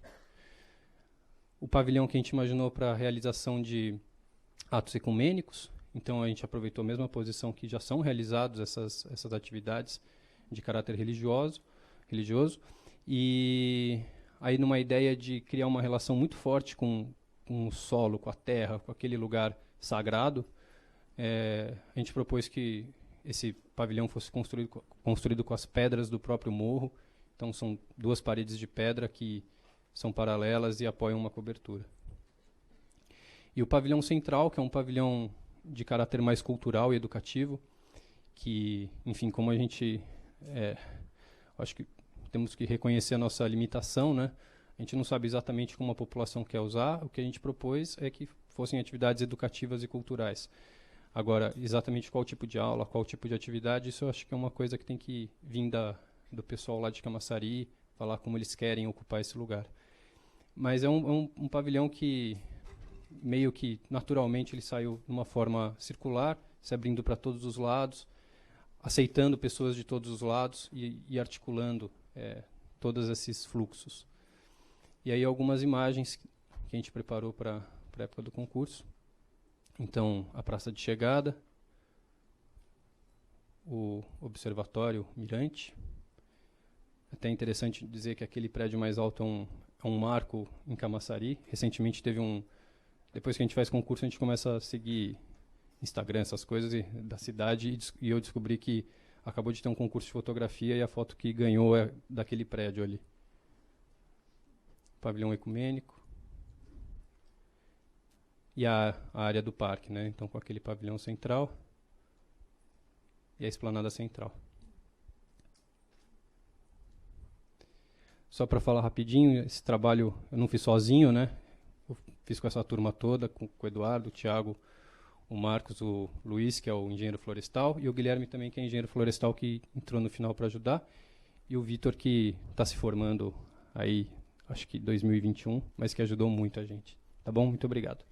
O pavilhão que a gente imaginou para a realização de atos ecumênicos, então a gente aproveitou a mesma posição que já são realizados essas atividades de caráter religioso, e aí numa ideia de criar uma relação muito forte com com o solo, com a terra, com aquele lugar sagrado, a gente propôs que esse pavilhão fosse construído com as pedras do próprio morro. Então são 2 paredes de pedra que são paralelas e apoiam uma cobertura. E o pavilhão central, que é um pavilhão de caráter mais cultural e educativo, que, enfim, como a gente... acho que temos que reconhecer a nossa limitação, né? A gente não sabe exatamente como a população quer usar. O que a gente propôs é que fossem atividades educativas e culturais. Agora, exatamente qual tipo de aula, qual tipo de atividade, isso eu acho que é uma coisa que tem que vir do pessoal lá de Camaçari, falar como eles querem ocupar esse lugar. Mas é um pavilhão que, meio que naturalmente, ele saiu de uma forma circular, se abrindo para todos os lados, aceitando pessoas de todos os lados e articulando todos esses fluxos. E aí algumas imagens que a gente preparou para a época do concurso. Então, a praça de chegada, o observatório Mirante. Até é interessante dizer que aquele prédio mais alto é um marco em Camaçari. Recentemente teve depois que a gente faz concurso, a gente começa a seguir Instagram, essas coisas da cidade, e eu descobri que acabou de ter um concurso de fotografia e a foto que ganhou é daquele prédio ali. Pavilhão ecumênico. E a área do parque, né? Então, com aquele pavilhão central e a esplanada central. Só para falar rapidinho, esse trabalho eu não fiz sozinho, né? Eu fiz com essa turma toda, com o Eduardo, o Thiago, o Marcos, o Luiz, que é o engenheiro florestal, e o Guilherme também, que é engenheiro florestal, que entrou no final para ajudar, e o Vitor, que está se formando aí, acho que 2021, mas que ajudou muito a gente. Tá bom? Muito obrigado.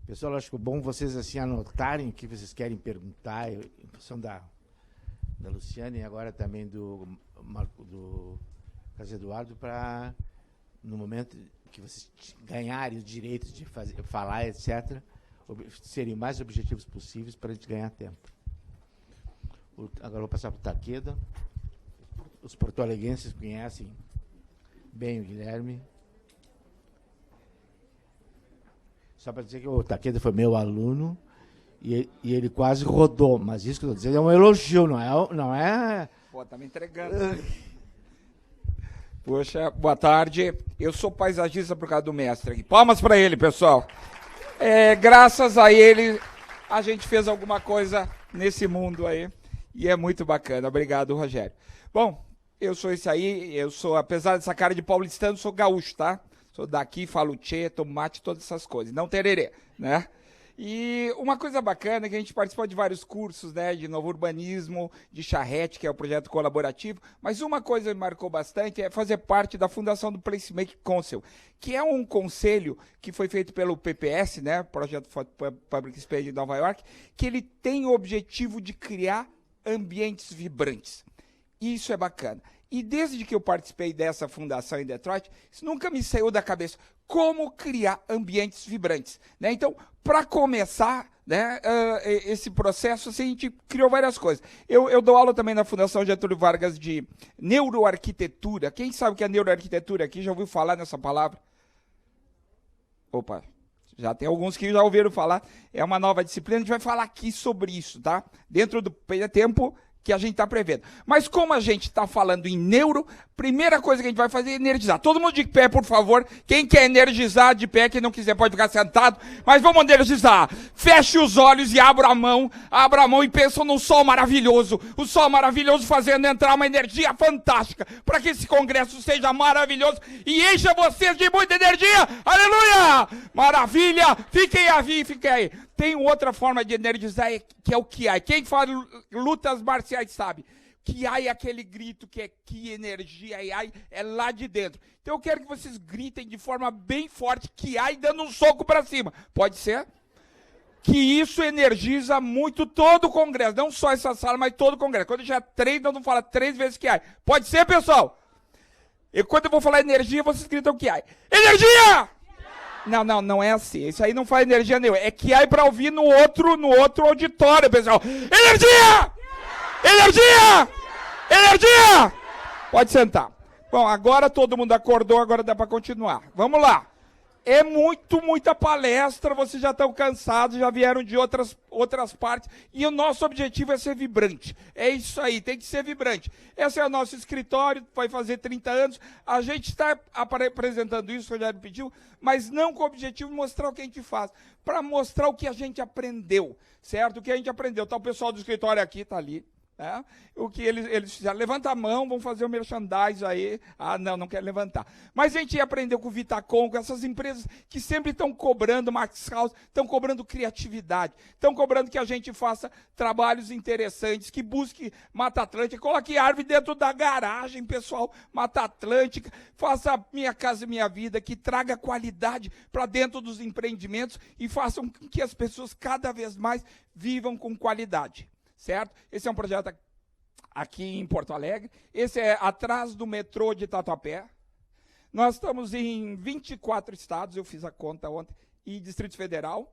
Pessoal, acho que é bom vocês assim anotarem o que vocês querem perguntar, em função da Luciana e agora também do Carlos Eduardo, para, no momento que vocês ganharem os direitos de falar, etc., serem mais objetivos possíveis para a gente ganhar tempo. Agora eu vou passar para o Taqueda. Os porto-alegrenses conhecem bem o Guilherme. Só para dizer que o Taqueda foi meu aluno e ele quase rodou. Mas isso que eu estou dizendo é um elogio, não é... Pô, tá me entregando. Poxa, boa tarde. Eu sou paisagista por causa do mestre aqui. Palmas para ele, pessoal. Graças a ele, a gente fez alguma coisa nesse mundo aí. E é muito bacana. Obrigado, Rogério. Bom, eu sou esse aí. Eu sou, apesar dessa cara de paulistano, sou gaúcho, tá? Sou daqui, falo tchê, tomo mate, todas essas coisas. Não tererê, né? E uma coisa bacana é que a gente participou de vários cursos, né, de novo urbanismo, de charrete, que é o projeto colaborativo, mas uma coisa que me marcou bastante é fazer parte da fundação do Placemaking Council, que é um conselho que foi feito pelo PPS, né, Projeto Public Space de Nova York, que ele tem o objetivo de criar ambientes vibrantes. Isso é bacana. E desde que eu participei dessa fundação em Detroit, isso nunca me saiu da cabeça. Como criar ambientes vibrantes, né? Então, para começar, né, esse processo, assim, a gente criou várias coisas. Eu dou aula também na Fundação Getúlio Vargas de neuroarquitetura. Quem sabe o que é neuroarquitetura aqui? Já ouviu falar nessa palavra? Opa, já tem alguns que já ouviram falar. É uma nova disciplina, a gente vai falar aqui sobre isso, tá? Dentro do tempo que a gente está prevendo. Mas como a gente está falando em neuro, primeira coisa que a gente vai fazer é energizar. Todo mundo de pé, por favor. Quem quer energizar, de pé. Quem não quiser pode ficar sentado. Mas vamos energizar. Feche os olhos e abra a mão e pensa num sol maravilhoso. O sol maravilhoso fazendo entrar uma energia fantástica para que esse congresso seja maravilhoso e encha vocês de muita energia. Aleluia! Maravilha! Fiquem aí. Tem outra forma de energizar, que é o Kiai. Quem faz lutas marciais sabe. Kiai é aquele grito que é Ki, energia, Iai, é lá de dentro. Então eu quero que vocês gritem de forma bem forte, Kiai, dando um soco para cima. Pode ser? Que isso energiza muito todo o congresso. Não só essa sala, mas todo o congresso. Quando já três, nós vamos falar 3 vezes Kiai. Pode ser, pessoal? E quando eu vou falar energia, vocês gritam Kiai. Energia! Não é assim. Isso aí não faz energia nenhuma. É que aí para ouvir no outro auditório, pessoal. Energia! Energia! Energia! Pode sentar. Bom, agora todo mundo acordou, agora dá para continuar. Vamos lá. É muita palestra, vocês já estão cansados, já vieram de outras partes, e o nosso objetivo é ser vibrante. É isso aí, tem que ser vibrante. Esse é o nosso escritório, vai fazer 30 anos, a gente está apresentando isso, o Rogério pediu, mas não com o objetivo de mostrar o que a gente faz, para mostrar o que a gente aprendeu, certo? O que a gente aprendeu. Tá o pessoal do escritório aqui, está ali. É, o que eles fizeram, levanta a mão, vão fazer o merchandising aí. Ah, não quero levantar. Mas a gente aprendeu com o Vitacom, com essas empresas que sempre estão cobrando, Max House, estão cobrando criatividade, estão cobrando que a gente faça trabalhos interessantes, que busque Mata Atlântica, coloque árvore dentro da garagem, pessoal, Mata Atlântica, faça Minha Casa Minha Vida, que traga qualidade para dentro dos empreendimentos e façam com que as pessoas cada vez mais vivam com qualidade. Certo? Esse é um projeto aqui em Porto Alegre. Esse é atrás do metrô de Tatuapé. Nós estamos em 24 estados, eu fiz a conta ontem, e Distrito Federal.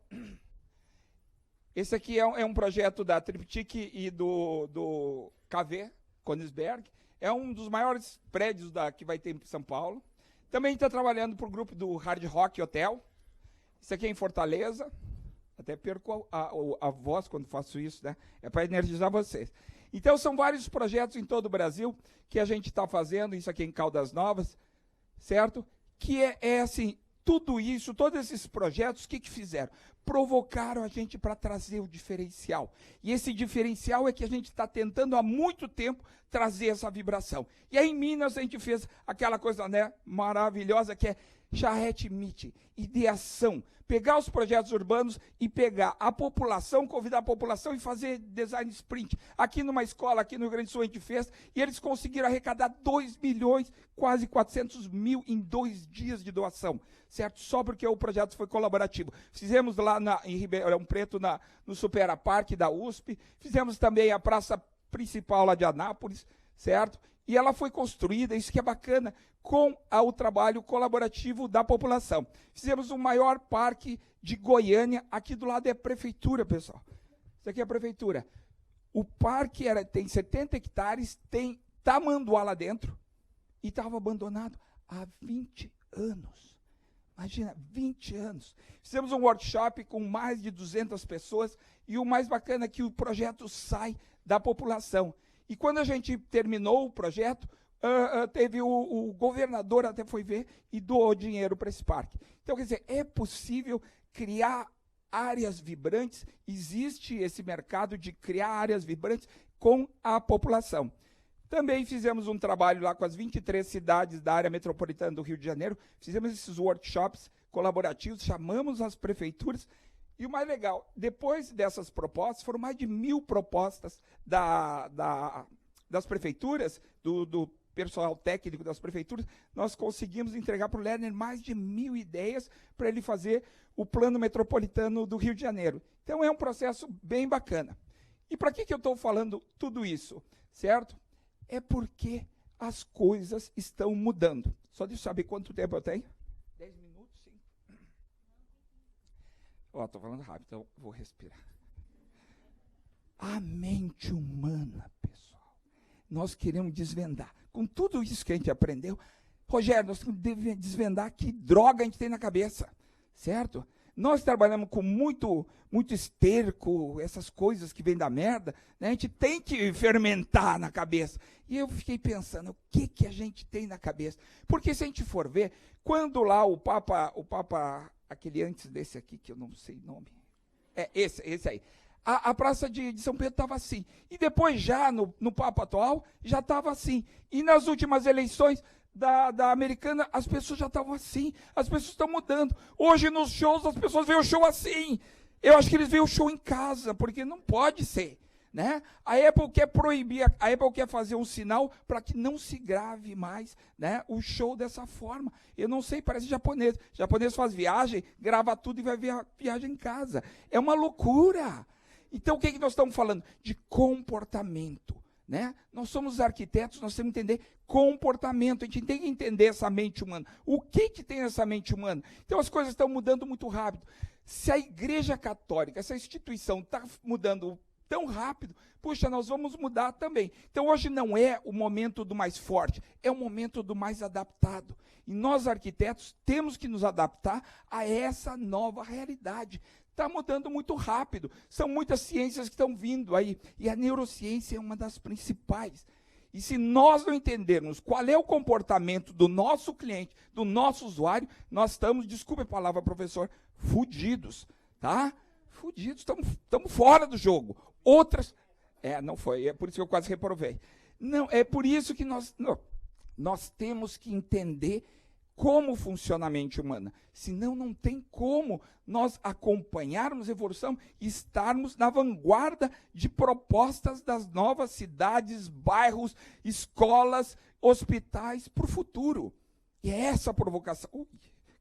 Esse aqui é um projeto da Triptych e do KV, Königsberg. É um dos maiores prédios que vai ter em São Paulo. Também está trabalhando para o grupo do Hard Rock Hotel. Isso aqui é em Fortaleza. Até perco a voz quando faço isso, né? É para energizar vocês. Então, são vários projetos em todo o Brasil que a gente está fazendo, isso aqui em Caldas Novas, certo? Que é assim, tudo isso, todos esses projetos, o que fizeram? Provocaram a gente para trazer o diferencial. E esse diferencial é que a gente está tentando há muito tempo trazer essa vibração. E aí em Minas a gente fez aquela coisa, né, maravilhosa que é charrete meet, ideação, pegar os projetos urbanos e pegar a população, convidar a população e fazer design sprint. Aqui numa escola, aqui no Rio Grande do Sul, a gente fez, e eles conseguiram arrecadar 2 milhões, quase 400 mil em 2 dias de doação, certo? Só porque o projeto foi colaborativo. Fizemos lá em Ribeirão Preto, no Supera Parque da USP, fizemos também a praça principal lá de Anápolis, certo? E ela foi construída, isso que é bacana, com o trabalho colaborativo da população. Fizemos o maior parque de Goiânia, aqui do lado é a prefeitura, pessoal. Isso aqui é a prefeitura. O parque tem 70 hectares, tem tamanduá lá dentro, e estava abandonado há 20 anos. Imagina, 20 anos. Fizemos um workshop com mais de 200 pessoas, e o mais bacana é que o projeto sai da população. E quando a gente terminou o projeto, teve o governador até foi ver e doou dinheiro para esse parque. Então, quer dizer, é possível criar áreas vibrantes, existe esse mercado de criar áreas vibrantes com a população. Também fizemos um trabalho lá com as 23 cidades da área metropolitana do Rio de Janeiro, fizemos esses workshops colaborativos, chamamos as prefeituras. E o mais legal, depois dessas propostas, foram mais de 1.000 propostas das prefeituras, do pessoal técnico das prefeituras, nós conseguimos entregar para o Lerner mais de 1.000 ideias para ele fazer o plano metropolitano do Rio de Janeiro. Então, é um processo bem bacana. E para que eu estou falando tudo isso, certo? É porque as coisas estão mudando. Só deixa eu saber quanto tempo eu tenho. 10 minutos, sim. Estou falando rápido, então vou respirar. A mente humana, pessoal, nós queremos desvendar. Com tudo isso que a gente aprendeu, Rogério, nós temos que desvendar que droga a gente tem na cabeça, certo? Nós trabalhamos com muito esterco, essas coisas que vêm da merda, né? A gente tem que fermentar na cabeça. E eu fiquei pensando, o que a gente tem na cabeça? Porque se a gente for ver, quando lá o Papa, aquele antes desse aqui, que eu não sei o nome, esse aí, a praça de São Pedro estava assim. E depois já, no Papa atual, já estava assim. E nas últimas eleições da Americana, as pessoas já estavam assim. As pessoas estão mudando. Hoje, nos shows, as pessoas veem o show assim. Eu acho que eles veem o show em casa, porque não pode ser. Né? A Apple quer proibir, a Apple quer fazer um sinal para que não se grave mais, né, o show dessa forma. Eu não sei, parece japonês. Japonês faz viagem, grava tudo e vai ver a viagem em casa. É uma loucura. Então, o que nós estamos falando? De comportamento. né? Nós somos arquitetos, nós temos que entender comportamento, a gente tem que entender essa mente humana. O que tem nessa mente humana? Então as coisas estão mudando muito rápido. Se a Igreja Católica, essa instituição está mudando tão rápido, puxa, nós vamos mudar também. Então hoje não é o momento do mais forte, é o momento do mais adaptado. E nós arquitetos temos que nos adaptar a essa nova realidade. Está mudando muito rápido, são muitas ciências que estão vindo aí, e a neurociência é uma das principais. E se nós não entendermos qual é o comportamento do nosso cliente, do nosso usuário, nós estamos, desculpe a palavra, professor, fudidos, tá? Fudidos, estamos fora do jogo. Outras, não foi, é por isso que eu quase reprovei. Não, é por isso que nós temos que entender como funciona a mente humana. Senão não tem como nós acompanharmos a evolução e estarmos na vanguarda de propostas das novas cidades, bairros, escolas, hospitais para o futuro. E é essa a provocação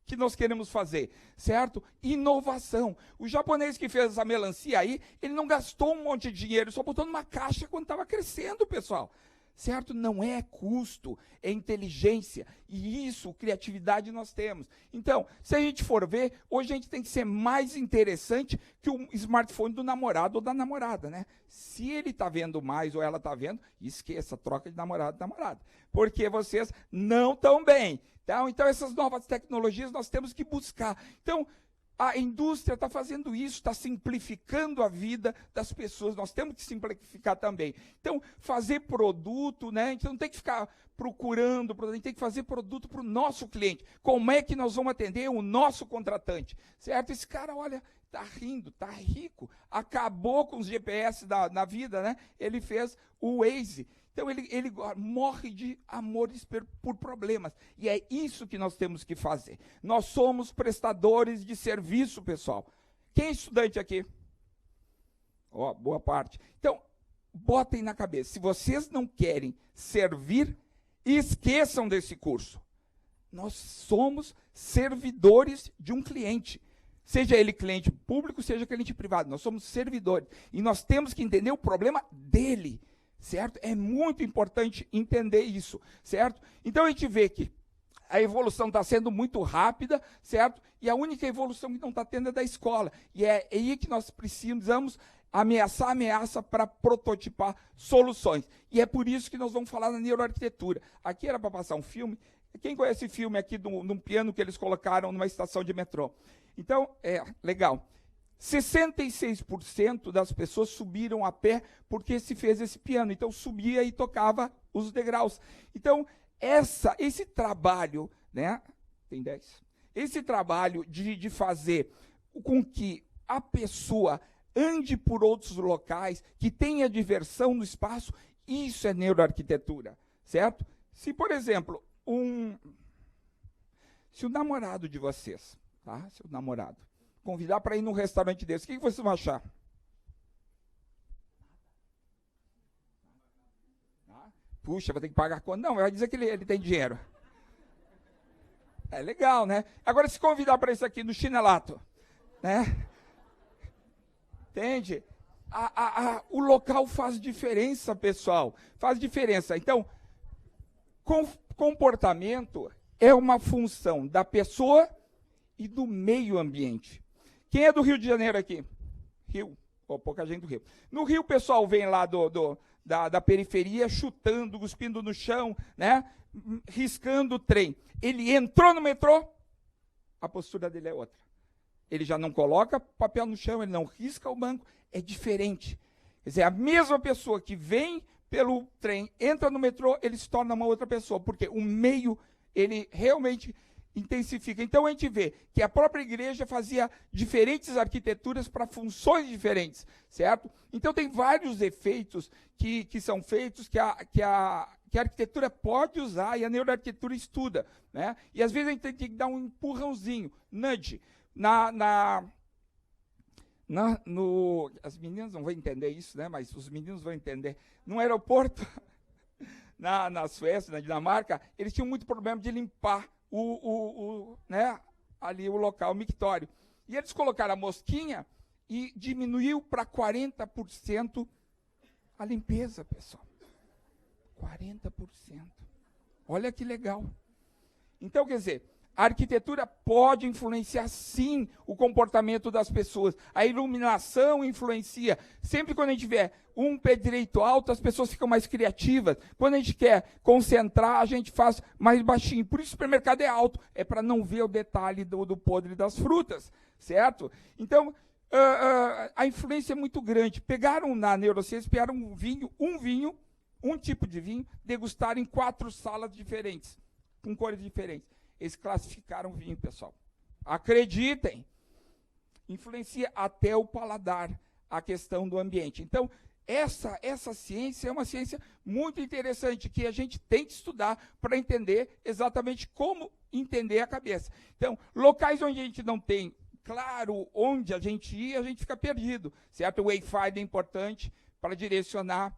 que nós queremos fazer, certo? Inovação. O japonês que fez essa melancia aí, ele não gastou um monte de dinheiro, só botou numa caixa quando estava crescendo, pessoal. Certo? Não é custo, é inteligência. E isso, criatividade nós temos. Então, se a gente for ver, hoje a gente tem que ser mais interessante que o smartphone do namorado ou da namorada, né? Se ele está vendo mais ou ela está vendo, esqueça, troca de namorado e namorada. Porque vocês não estão bem. Então, essas novas tecnologias nós temos que buscar. Então, a indústria está fazendo isso, está simplificando a vida das pessoas, nós temos que simplificar também. Então, fazer produto, né? A gente não tem que ficar procurando, a gente tem que fazer produto para o nosso cliente. Como é que nós vamos atender o nosso contratante? Certo? Esse cara, olha, está rindo, está rico, acabou com os GPS na vida, né? Ele fez o Waze. Então, ele morre de amores por problemas. E é isso que nós temos que fazer. Nós somos prestadores de serviço, pessoal. Quem é estudante aqui? Boa parte. Então, botem na cabeça. Se vocês não querem servir, esqueçam desse curso. Nós somos servidores de um cliente. Seja ele cliente público, seja cliente privado. Nós somos servidores. E nós temos que entender o problema dele. Certo? É muito importante entender isso, certo? Então a gente vê que a evolução está sendo muito rápida, certo? E a única evolução que não está tendo é da escola. E é aí que nós precisamos ameaça para prototipar soluções. E é por isso que nós vamos falar na neuroarquitetura. Aqui era para passar um filme. Quem conhece esse filme aqui num piano que eles colocaram numa estação de metrô? Então, legal. 66% das pessoas subiram a pé porque se fez esse piano. Então, subia e tocava os degraus. Então, esse trabalho, né? Tem 10. Esse trabalho de fazer com que a pessoa ande por outros locais, que tenha diversão no espaço, isso é neuroarquitetura, certo? Se, por exemplo, se o namorado de vocês, tá? Seu namorado, convidar para ir num restaurante desse, o que vocês vão achar? Puxa, vai ter que pagar a conta. Não, vai dizer que ele tem dinheiro. É legal, né? Agora, se convidar para isso aqui no chinelato, né? Entende? O local faz diferença, pessoal. Faz diferença. Então, comportamento é uma função da pessoa e do meio ambiente. Quem é do Rio de Janeiro aqui? Rio. Pouca gente do Rio. No Rio, o pessoal vem lá da periferia, chutando, cuspindo no chão, né? Riscando o trem. Ele entrou no metrô, a postura dele é outra. Ele já não coloca papel no chão, ele não risca o banco, é diferente. Quer dizer, a mesma pessoa que vem pelo trem, entra no metrô, ele se torna uma outra pessoa, porque o meio, ele realmente intensifica. Então, a gente vê que a própria igreja fazia diferentes arquiteturas para funções diferentes, certo? Então, tem vários efeitos que são feitos, que a arquitetura pode usar e a neuroarquitetura estuda, né? E, às vezes, a gente tem que dar um empurrãozinho, nudge. As meninas não vão entender isso, né? Mas os meninos vão entender. No aeroporto, na Suécia, na Dinamarca, eles tinham muito problema de limpar ali o local, o mictório. E eles colocaram a mosquinha e diminuiu para 40% a limpeza, pessoal. 40%. Olha que legal. Então, quer dizer, a arquitetura pode influenciar, sim, o comportamento das pessoas. A iluminação influencia. Sempre quando a gente tiver um pé direito alto, as pessoas ficam mais criativas. Quando a gente quer concentrar, a gente faz mais baixinho. Por isso o supermercado é alto. É para não ver o detalhe do podre das frutas, certo? Então, a influência é muito grande. Pegaram na neurociência, pegaram um tipo de vinho, degustaram em 4 salas diferentes, com cores diferentes. Eles classificaram o vinho, pessoal. Acreditem. Influencia até o paladar, a questão do ambiente. Então, essa ciência é uma ciência muito interessante, que a gente tem que estudar para entender exatamente como entender a cabeça. Então, locais onde a gente não tem claro onde a gente ir, a gente fica perdido, certo? O Wi-Fi é importante para direcionar.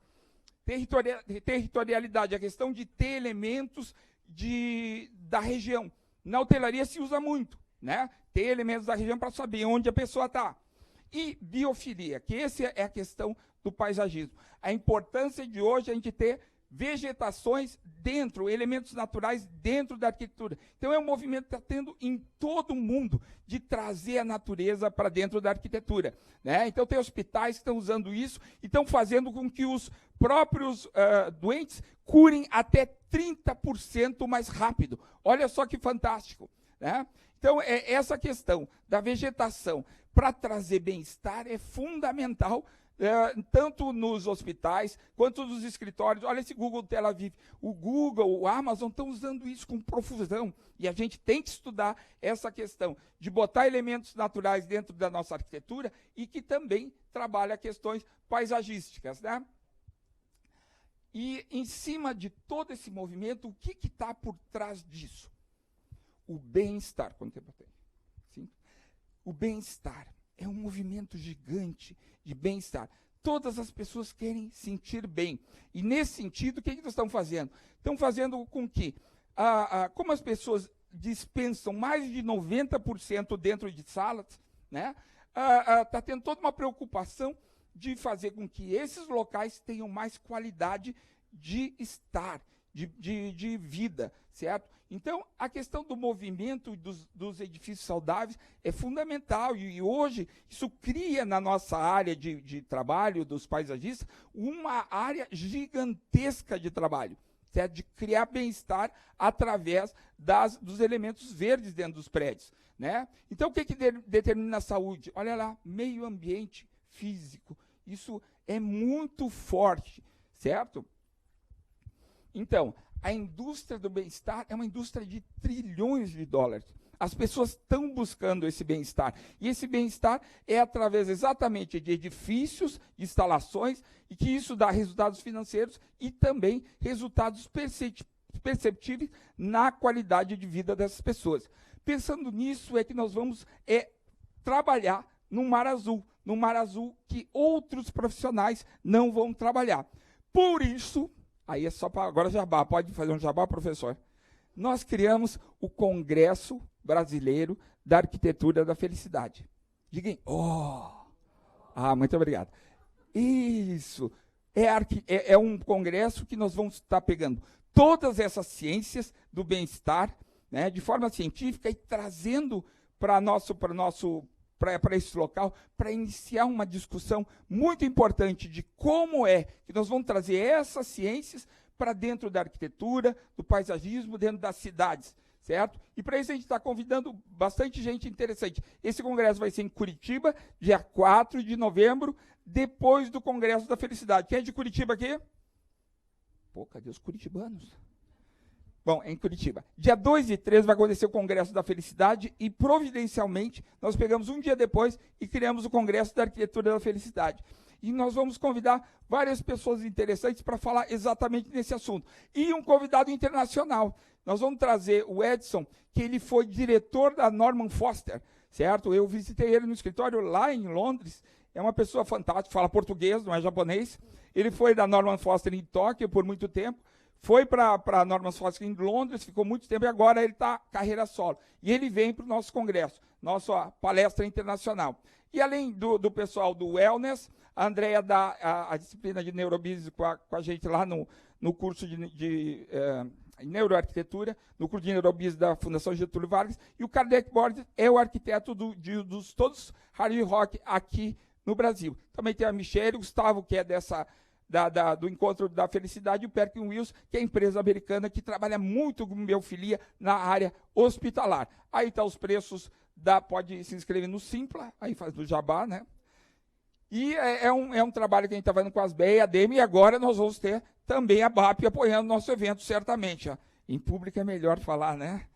Territorialidade, a questão de ter elementos da região. Na hotelaria se usa muito, né? Ter elementos da região para saber onde a pessoa está. E biofilia, que essa é a questão do paisagismo. A importância de hoje a gente ter vegetações dentro, elementos naturais dentro da arquitetura. Então é um movimento que está tendo em todo o mundo de trazer a natureza para dentro da arquitetura, né? Então tem hospitais que estão usando isso e estão fazendo com que os próprios doentes curem até 30% mais rápido. Olha só que fantástico, né? Então essa questão da vegetação para trazer bem-estar é fundamental, tanto nos hospitais, quanto nos escritórios. Olha esse Google Tel Aviv. O Google, o Amazon estão usando isso com profusão. E a gente tem que estudar essa questão de botar elementos naturais dentro da nossa arquitetura e que também trabalha questões paisagísticas, né? E, em cima de todo esse movimento, o que está por trás disso? O bem-estar. Quanto tempo eu tenho? 5? O bem-estar é um movimento gigante de bem-estar. Todas as pessoas querem sentir bem. E, nesse sentido, o que nós estamos fazendo? Estamos fazendo com que, como as pessoas dispensam mais de 90% dentro de salas, né, está tendo toda uma preocupação de fazer com que esses locais tenham mais qualidade de estar, de vida, certo? Então, a questão do movimento dos edifícios saudáveis é fundamental, e hoje isso cria na nossa área de trabalho dos paisagistas uma área gigantesca de trabalho, certo? De criar bem-estar através dos elementos verdes dentro dos prédios, né? Então, o que determina a saúde? Olha lá, meio ambiente físico. Isso é muito forte, certo? Então, a indústria do bem-estar é uma indústria de trilhões de dólares. As pessoas estão buscando esse bem-estar. E esse bem-estar é através exatamente de edifícios, de instalações, e que isso dá resultados financeiros e também resultados perceptíveis na qualidade de vida dessas pessoas. Pensando nisso, é que nós vamos trabalhar num mar azul que outros profissionais não vão trabalhar. Por isso, aí é só para agora jabá, pode fazer um jabá, professor? Nós criamos o Congresso Brasileiro da Arquitetura da Felicidade. Digam, muito obrigado. Isso, é um congresso que nós vamos estar pegando todas essas ciências do bem-estar, né, de forma científica e trazendo para esse local, para iniciar uma discussão muito importante de como é que nós vamos trazer essas ciências para dentro da arquitetura, do paisagismo, dentro das cidades, certo? E para isso a gente está convidando bastante gente interessante. Esse congresso vai ser em Curitiba, dia 4 de novembro, depois do Congresso da Felicidade. Quem é de Curitiba aqui? Pô, cadê os curitibanos? Bom, é em Curitiba. Dia 2 e 3 vai acontecer o Congresso da Felicidade e, providencialmente, nós pegamos um dia depois e criamos o Congresso da Arquitetura da Felicidade. E nós vamos convidar várias pessoas interessantes para falar exatamente nesse assunto. E um convidado internacional. Nós vamos trazer o Edson, que ele foi diretor da Norman Foster, certo? Eu visitei ele no escritório lá em Londres. É uma pessoa fantástica, fala português, não é japonês. Ele foi da Norman Foster em Tóquio por muito tempo. foi para a Normas Foster em Londres, ficou muito tempo, e agora ele está carreira solo. E ele vem para o nosso congresso, nossa palestra internacional. E além do pessoal do Wellness, a Andrea dá a disciplina de neurobusiness com a gente lá no curso de neuroarquitetura, no curso de neurobusiness da Fundação Getúlio Vargas, e o Kardec Borges é o arquiteto dos todos hard rock aqui no Brasil. Também tem a Michelle, o Gustavo, que é do Encontro da Felicidade, e o Perkin Wills, que é a empresa americana que trabalha muito com biofilia na área hospitalar. Aí tá os preços, pode se inscrever no Simpla, aí faz do Jabá, né? E é um trabalho que a gente está fazendo com as BEA e a DEME, e agora nós vamos ter também a BAP apoiando o nosso evento, certamente. Ó. Em público é melhor falar, né?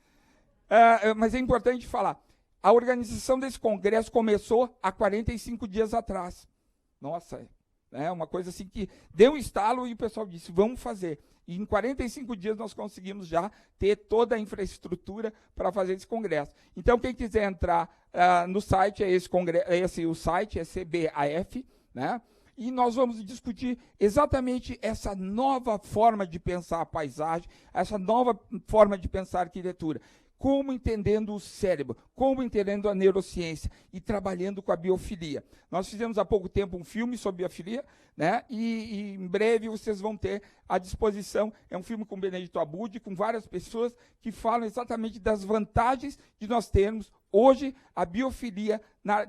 Mas é importante falar. A organização desse congresso começou há 45 dias atrás. Nossa, é uma coisa assim que deu um estalo e o pessoal disse, vamos fazer. E em 45 dias nós conseguimos já ter toda a infraestrutura para fazer esse congresso. Então, quem quiser entrar no site, o site é CBAF, né? E nós vamos discutir exatamente essa nova forma de pensar a paisagem, essa nova forma de pensar a arquitetura. Como entendendo o cérebro, como entendendo a neurociência e trabalhando com a biofilia. Nós fizemos há pouco tempo um filme sobre biofilia, né? E em breve vocês vão ter à disposição, é um filme com Benedito Abud, com várias pessoas que falam exatamente das vantagens de nós termos hoje a biofilia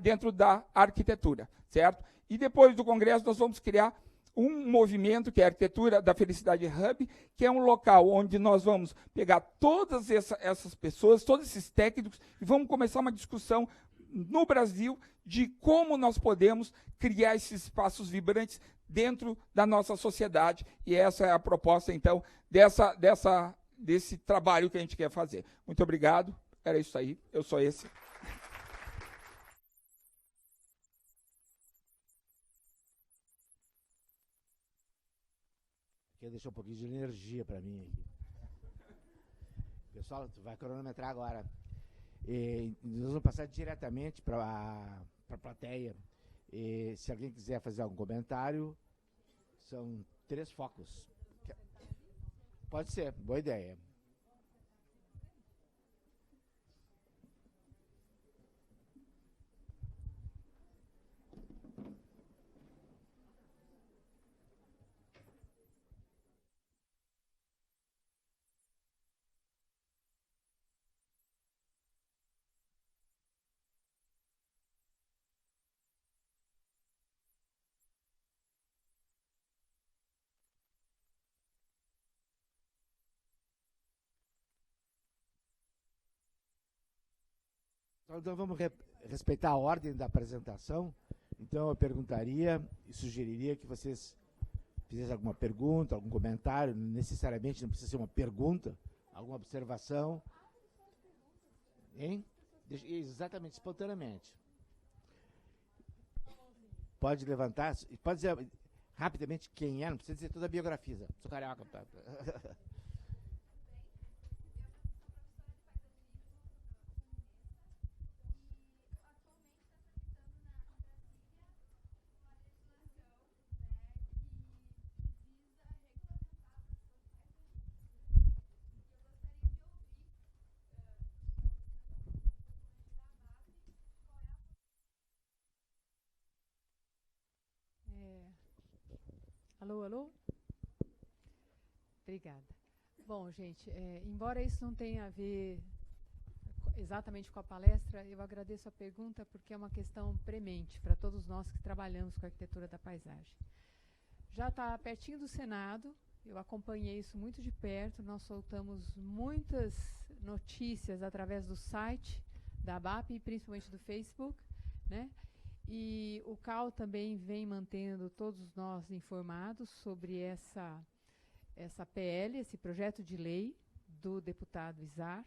dentro da arquitetura, certo? E depois do congresso nós vamos criar um movimento, que é a Arquitetura da Felicidade Hub, que é um local onde nós vamos pegar todas essas pessoas, todos esses técnicos, e vamos começar uma discussão no Brasil de como nós podemos criar esses espaços vibrantes dentro da nossa sociedade. E essa é a proposta, então, desse trabalho que a gente quer fazer. Muito obrigado. Era isso aí. Eu sou esse. Quer deixar um pouquinho de energia para mim aqui. Pessoal, tu vai cronometrar agora. Nós vamos passar diretamente para a plateia. Se alguém quiser fazer algum comentário, são 3 focos. Pode ser, boa ideia. Então vamos respeitar a ordem da apresentação. Então eu perguntaria e sugeriria que vocês fizessem alguma pergunta, algum comentário, necessariamente não precisa ser uma pergunta, alguma observação. Hein? Exatamente, espontaneamente. Pode levantar, pode dizer rapidamente quem é, não precisa dizer toda a biografia. Sou carioca. Alô, alô? Obrigada. Bom, gente, embora isso não tenha a ver exatamente com a palestra, eu agradeço a pergunta porque é uma questão premente para todos nós que trabalhamos com a arquitetura da paisagem. Já está pertinho do Senado, eu acompanhei isso muito de perto, nós soltamos muitas notícias através do site da ABAP e principalmente do Facebook, né? E o CAL também vem mantendo todos nós informados sobre essa PL, esse projeto de lei do deputado Izar,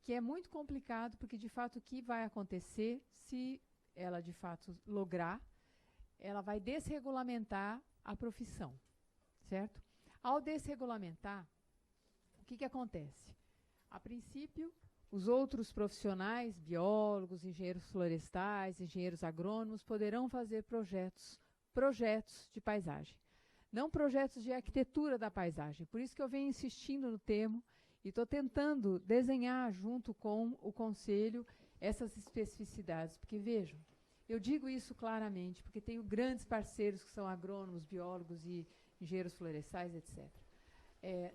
que é muito complicado, porque, de fato, o que vai acontecer, se ela, de fato, lograr, ela vai desregulamentar a profissão, certo? Ao desregulamentar, o que acontece? A princípio, os outros profissionais, biólogos, engenheiros florestais, engenheiros agrônomos, poderão fazer projetos de paisagem. não projetos de arquitetura da paisagem. Por isso que eu venho insistindo no termo e estou tentando desenhar junto com o Conselho essas especificidades. Porque, vejam, eu digo isso claramente, porque tenho grandes parceiros que são agrônomos, biólogos e engenheiros florestais, etc.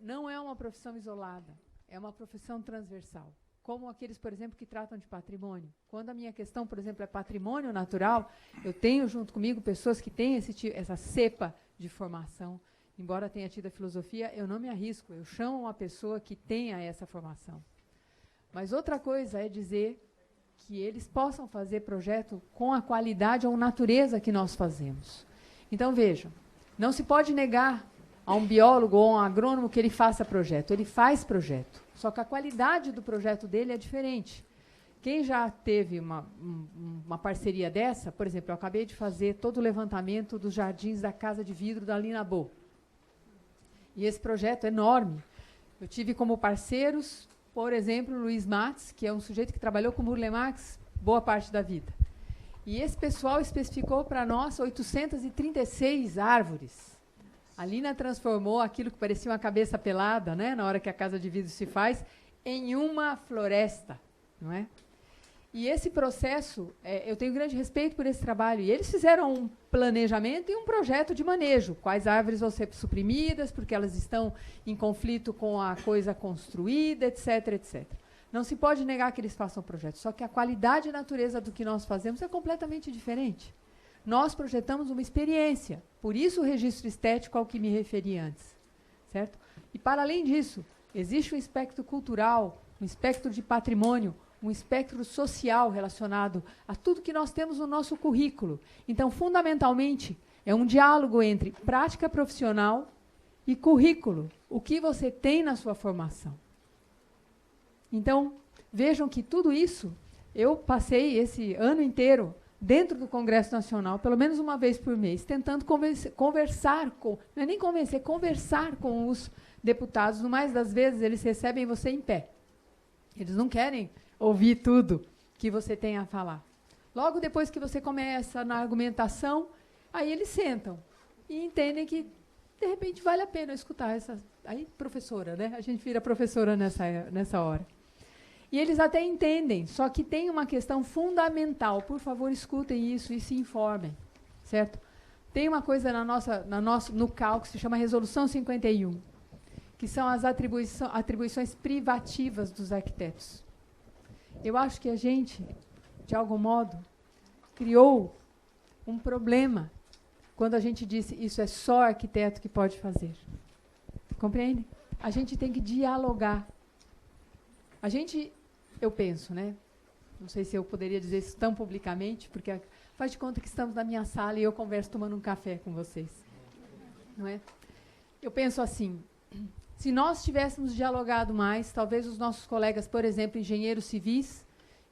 Não é uma profissão isolada, é uma profissão transversal. Como aqueles, por exemplo, que tratam de patrimônio. Quando a minha questão, por exemplo, é patrimônio natural, eu tenho junto comigo pessoas que têm essa cepa de formação. Embora tenha tido a filosofia, eu não me arrisco, eu chamo uma pessoa que tenha essa formação. Mas outra coisa é dizer que eles possam fazer projeto com a qualidade ou natureza que nós fazemos. Então, vejam, não se pode negar a um biólogo ou a um agrônomo que ele faça projeto. Ele faz projeto. Só que a qualidade do projeto dele é diferente. Quem já teve uma parceria dessa, por exemplo, eu acabei de fazer todo o levantamento dos jardins da Casa de Vidro da Linabô. E esse projeto é enorme. Eu tive como parceiros, por exemplo, o Luiz Matos, que é um sujeito que trabalhou com o Burle Marx boa parte da vida. E esse pessoal especificou para nós 836 árvores. A Lina transformou aquilo que parecia uma cabeça pelada, né, na hora que a Casa de Vidro se faz, em uma floresta, não é? E esse processo, eu tenho grande respeito por esse trabalho. E eles fizeram um planejamento e um projeto de manejo. Quais árvores vão ser suprimidas, porque elas estão em conflito com a coisa construída, etc., etc. Não se pode negar que eles façam projetos. Só que a qualidade e a natureza do que nós fazemos é completamente diferente. Nós projetamos uma experiência. Por isso o registro estético ao que me referi antes. Certo? E, para além disso, existe um espectro cultural, um espectro de patrimônio, um espectro social relacionado a tudo que nós temos no nosso currículo. Então, fundamentalmente, é um diálogo entre prática profissional e currículo. O que você tem na sua formação. Então, vejam que tudo isso, eu passei esse ano inteiro dentro do Congresso Nacional, pelo menos uma vez por mês, tentando conversar com, não é nem convencer, conversar com os deputados. No mais das vezes, eles recebem você em pé. Eles não querem ouvir tudo que você tem a falar. Logo depois que você começa na argumentação, aí eles sentam e entendem que, de repente, vale a pena escutar essa... Aí, professora, né? A gente vira professora nessa hora. E eles até entendem, só que tem uma questão fundamental. Por favor, escutem isso e se informem. Certo? Tem uma coisa no CAL que se chama Resolução 51, que são as atribuições privativas dos arquitetos. Eu acho que a gente, de algum modo, criou um problema quando a gente disse isso é só arquiteto que pode fazer. Compreende? A gente tem que dialogar. A gente, eu penso, né? Não sei se eu poderia dizer isso tão publicamente, porque faz de conta que estamos na minha sala e eu converso tomando um café com vocês. Não é? Eu penso assim, se nós tivéssemos dialogado mais, talvez os nossos colegas, por exemplo, engenheiros civis,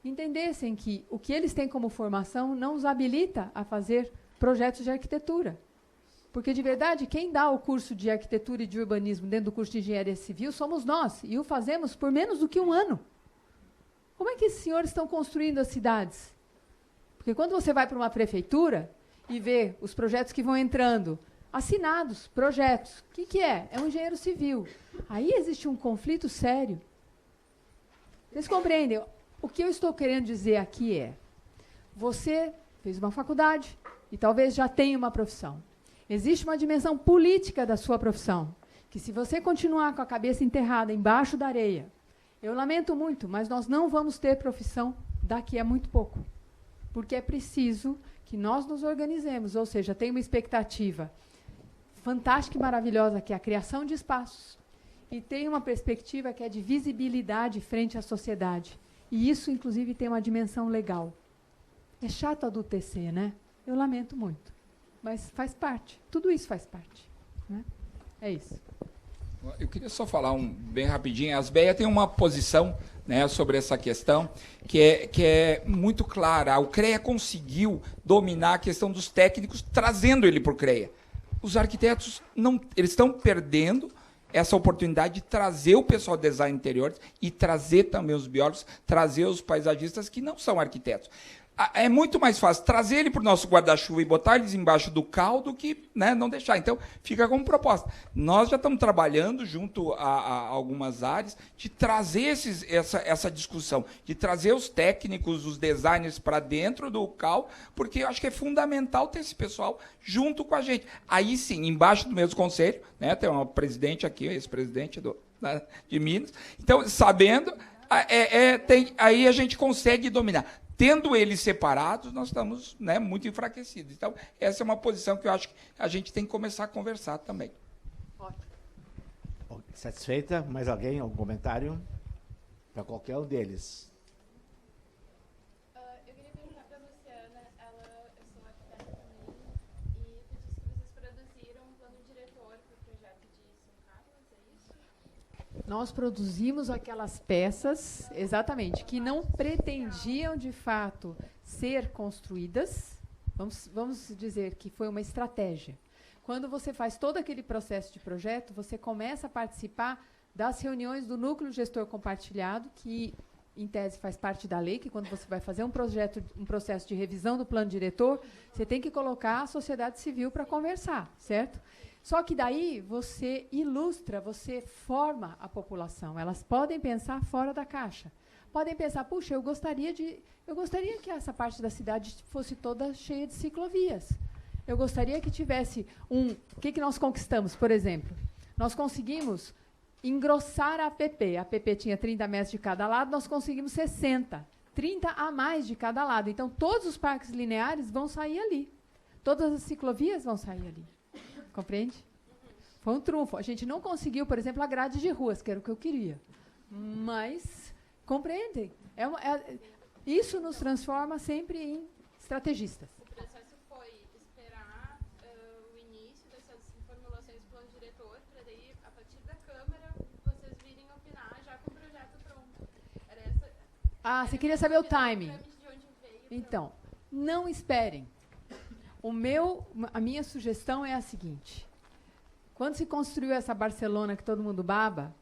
entendessem que o que eles têm como formação não os habilita a fazer projetos de arquitetura. Porque, de verdade, quem dá o curso de arquitetura e de urbanismo dentro do curso de engenharia civil somos nós, e o fazemos por menos do que um ano. Como é que esses senhores estão construindo as cidades? Porque quando você vai para uma prefeitura e vê os projetos que vão entrando, assinados, projetos, o que é? É um engenheiro civil. Aí existe um conflito sério. Vocês compreendem? O que eu estou querendo dizer aqui é, você fez uma faculdade e talvez já tenha uma profissão. Existe uma dimensão política da sua profissão, que se você continuar com a cabeça enterrada embaixo da areia, eu lamento muito, mas nós não vamos ter profissão daqui a muito pouco. Porque é preciso que nós nos organizemos, ou seja, tem uma expectativa fantástica e maravilhosa, que é a criação de espaços, e tem uma perspectiva que é de visibilidade frente à sociedade. E isso, inclusive, tem uma dimensão legal. É chato adultecer, né? Eu lamento muito. Mas faz parte. Tudo isso faz parte. Né? É isso. Eu queria só falar bem rapidinho. A Asbeia tem uma posição, né, sobre essa questão que é muito clara. O CREA conseguiu dominar a questão dos técnicos, trazendo ele para o CREA. Os arquitetos eles estão perdendo essa oportunidade de trazer o pessoal de design interior e trazer também os biólogos, trazer os paisagistas que não são arquitetos. é muito mais fácil trazer ele para o nosso guarda-chuva e botar eles embaixo do cal do que, né, não deixar. Então, fica como proposta. Nós já estamos trabalhando junto a algumas áreas de trazer essa discussão, de trazer os técnicos, os designers para dentro do cal, porque eu acho que é fundamental ter esse pessoal junto com a gente. Aí sim, embaixo do mesmo conselho, né, tem um presidente aqui, ex-presidente de Minas. Então, sabendo, aí a gente consegue dominar. Tendo eles separados, nós estamos, né, muito enfraquecidos. Então, essa é uma posição que eu acho que a gente tem que começar a conversar também. Satisfeita? Mais alguém? Algum comentário? Para qualquer um deles. Eu queria perguntar para a Luciana, eu sou arquiteta também, e tu disse que vocês produziram um plano diretor para o projeto de São Carlos, é isso? Nós produzimos aquelas peças, exatamente, que não pretendiam, de fato, ser construídas. Vamos dizer que foi uma estratégia. Quando você faz todo aquele processo de projeto, você começa a participar das reuniões do núcleo gestor compartilhado, que, em tese, faz parte da lei, que quando você vai fazer um processo de revisão do plano diretor, você tem que colocar a sociedade civil para conversar, certo? Só que daí você ilustra, você forma a população. Elas podem pensar fora da caixa. Podem pensar, puxa, eu gostaria que essa parte da cidade fosse toda cheia de ciclovias. Eu gostaria que tivesse o que nós conquistamos, por exemplo? Nós conseguimos engrossar a APP. A APP tinha 30 metros de cada lado, nós conseguimos 60. 30 a mais de cada lado. Então, todos os parques lineares vão sair ali. Todas as ciclovias vão sair ali. Compreende? Foi um trunfo. A gente não conseguiu, por exemplo, a grade de ruas, que era o que eu queria. Mas, compreendem? Isso nos transforma sempre em estrategistas. O processo foi esperar o início dessas formulações do plano diretor, para daí, a partir da Câmara, vocês virem opinar já com o projeto pronto. Era essa, você queria saber o timing. de onde veio. Então, não esperem. A minha sugestão é a seguinte. Quando se construiu essa Barcelona que todo mundo baba,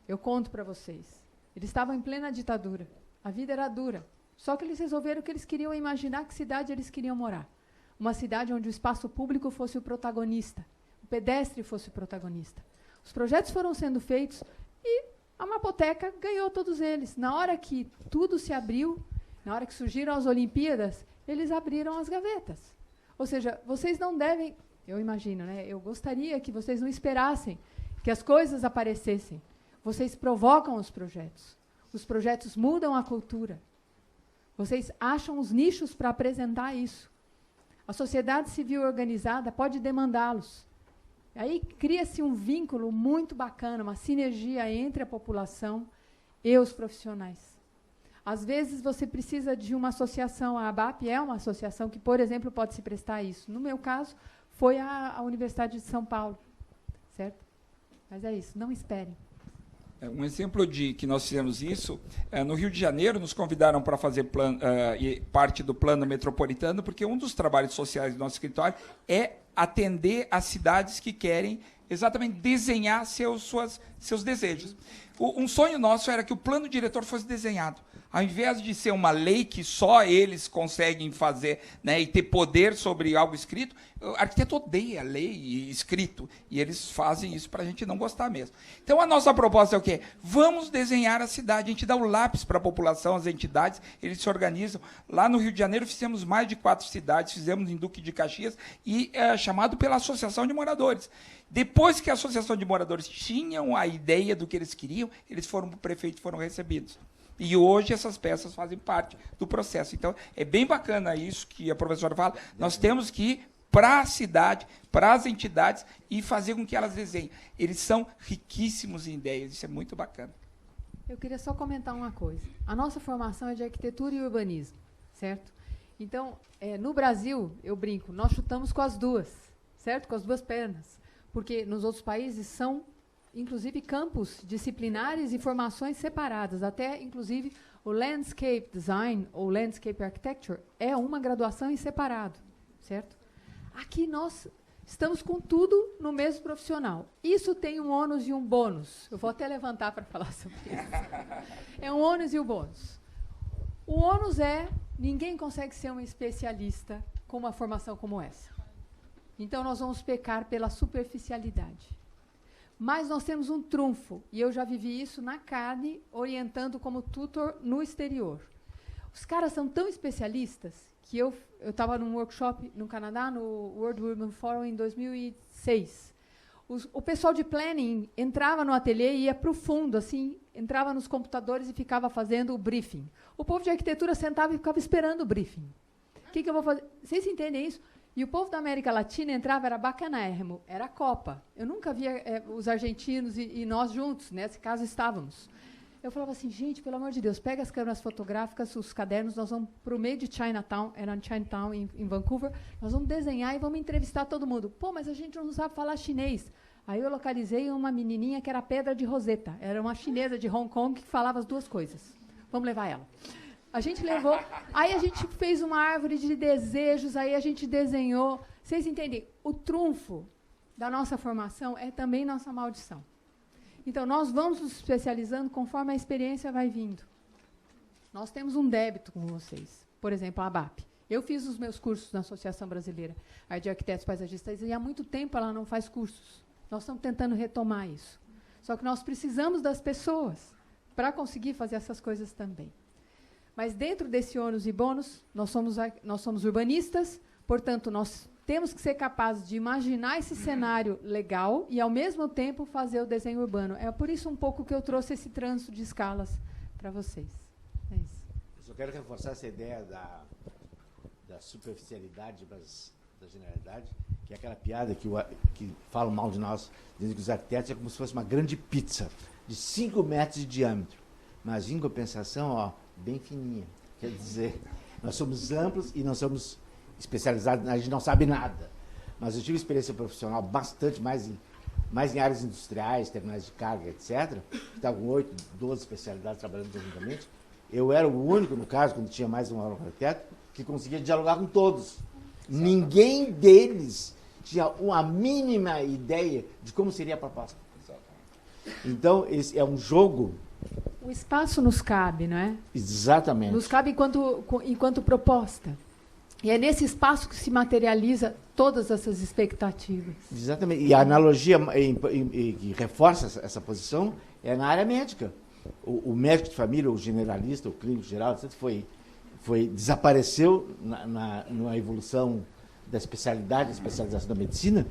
eu conto para vocês. Eles estavam em plena ditadura. A vida era dura. Só que eles resolveram que eles queriam imaginar que cidade eles queriam morar. Uma cidade onde o espaço público fosse o protagonista, o pedestre fosse o protagonista. Os projetos foram sendo feitos e a Mapoteca ganhou todos eles. Na hora que tudo se abriu, na hora que surgiram as Olimpíadas, eles abriram as gavetas. Ou seja, vocês não devem, eu imagino, né? Eu gostaria que vocês não esperassem que as coisas aparecessem. Vocês provocam os projetos. Os projetos mudam a cultura. Vocês acham os nichos para apresentar isso. A sociedade civil organizada pode demandá-los. Aí cria-se um vínculo muito bacana, uma sinergia entre a população e os profissionais. Às vezes, você precisa de uma associação. A ABAP é uma associação que, por exemplo, pode se prestar a isso. No meu caso, foi a Universidade de São Paulo. Certo? Mas é isso, não esperem. Um exemplo de que nós fizemos isso, no Rio de Janeiro, nos convidaram para fazer parte do plano metropolitano, porque um dos trabalhos sociais do nosso escritório é atender as cidades que querem exatamente desenhar seus desejos. Um sonho nosso era que o plano diretor fosse desenhado. Ao invés de ser uma lei que só eles conseguem fazer, né, e ter poder sobre algo escrito, o arquiteto odeia lei e escrito, e eles fazem isso para a gente não gostar mesmo. Então, a nossa proposta é o quê? Vamos desenhar a cidade. A gente dá o lápis para a população, as entidades, eles se organizam. Lá no Rio de Janeiro, fizemos mais de 4 cidades, fizemos em Duque de Caxias, e chamado pela Associação de Moradores. Depois que a Associação de Moradores tinham a ideia do que eles queriam, eles foram para o prefeito e foram recebidos. E hoje essas peças fazem parte do processo. Então, é bem bacana isso que a professora fala. Nós temos que ir para a cidade, para as entidades e fazer com que elas desenhem. Eles são riquíssimos em ideias, isso é muito bacana. Eu queria só comentar uma coisa. A nossa formação é de arquitetura e urbanismo, certo? Então, no Brasil, eu brinco, nós chutamos com as duas, certo? Com as duas pernas. Porque nos outros países são, inclusive, campos disciplinares e formações separadas. Até, inclusive, o Landscape Design ou Landscape Architecture é uma graduação em separado, certo? Aqui nós estamos com tudo no mesmo profissional. Isso tem um ônus e um bônus. Eu vou até levantar para falar sobre isso. É um ônus e um bônus. O ônus é, ninguém consegue ser um especialista com uma formação como essa. Então, nós vamos pecar pela superficialidade. Mas nós temos um trunfo, e eu já vivi isso na carne, orientando como tutor no exterior. Os caras são tão especialistas que eu estava num workshop no Canadá, no World Women Forum, em 2006. O pessoal de planning entrava no ateliê e ia para o fundo, assim, entrava nos computadores e ficava fazendo o briefing. O povo de arquitetura sentava e ficava esperando o briefing. O que eu vou fazer? Vocês entendem isso? E o povo da América Latina entrava, era bacanérrimo, era a Copa. Eu nunca via os argentinos e nós juntos, nesse caso estávamos. Eu falava assim, gente, pelo amor de Deus, pega as câmeras fotográficas, os cadernos, nós vamos para o meio de Chinatown, era em Chinatown, em Vancouver, nós vamos desenhar e vamos entrevistar todo mundo. Pô, mas a gente não sabe falar chinês. Aí eu localizei uma menininha que era Pedra de Roseta, era uma chinesa de Hong Kong que falava as duas coisas. Vamos levar ela. A gente levou, aí a gente fez uma árvore de desejos, aí a gente desenhou. Vocês entendem? O trunfo da nossa formação é também nossa maldição. Então, nós vamos nos especializando conforme a experiência vai vindo. Nós temos um débito com vocês. Por exemplo, a ABAP. Eu fiz os meus cursos na Associação Brasileira de Arquitetos Paisagistas e há muito tempo ela não faz cursos. Nós estamos tentando retomar isso. Só que nós precisamos das pessoas para conseguir fazer essas coisas também. Mas dentro desse ônus e bônus, nós somos urbanistas, portanto, nós temos que ser capazes de imaginar esse cenário legal e, ao mesmo tempo, fazer o desenho urbano. É por isso um pouco que eu trouxe esse trânsito de escalas para vocês. É isso. Eu só quero reforçar essa ideia da superficialidade, mas da generalidade, que é aquela piada que falam mal de nós, dizem que os arquitetos é como se fosse uma grande pizza de 5 metros de diâmetro, mas em compensação, ó, bem fininha. Quer dizer, nós somos amplos e nós somos especializados, a gente não sabe nada. Mas eu tive experiência profissional bastante, mais em áreas industriais, terminais de carga, etc. Estava com 8, 12 especialidades trabalhando conjuntamente. Eu era o único, no caso, quando tinha mais um arquiteto, que conseguia dialogar com todos. Ninguém deles tinha uma mínima ideia de como seria a proposta. Então, esse é um jogo. O espaço nos cabe, não é? Exatamente. Nos cabe enquanto proposta. E é nesse espaço que se materializa todas essas expectativas. Exatamente. E a analogia que reforça essa posição é na área médica. O médico de família, o generalista, o clínico geral, etc., desapareceu na evolução da especialidade, da especialização da medicina,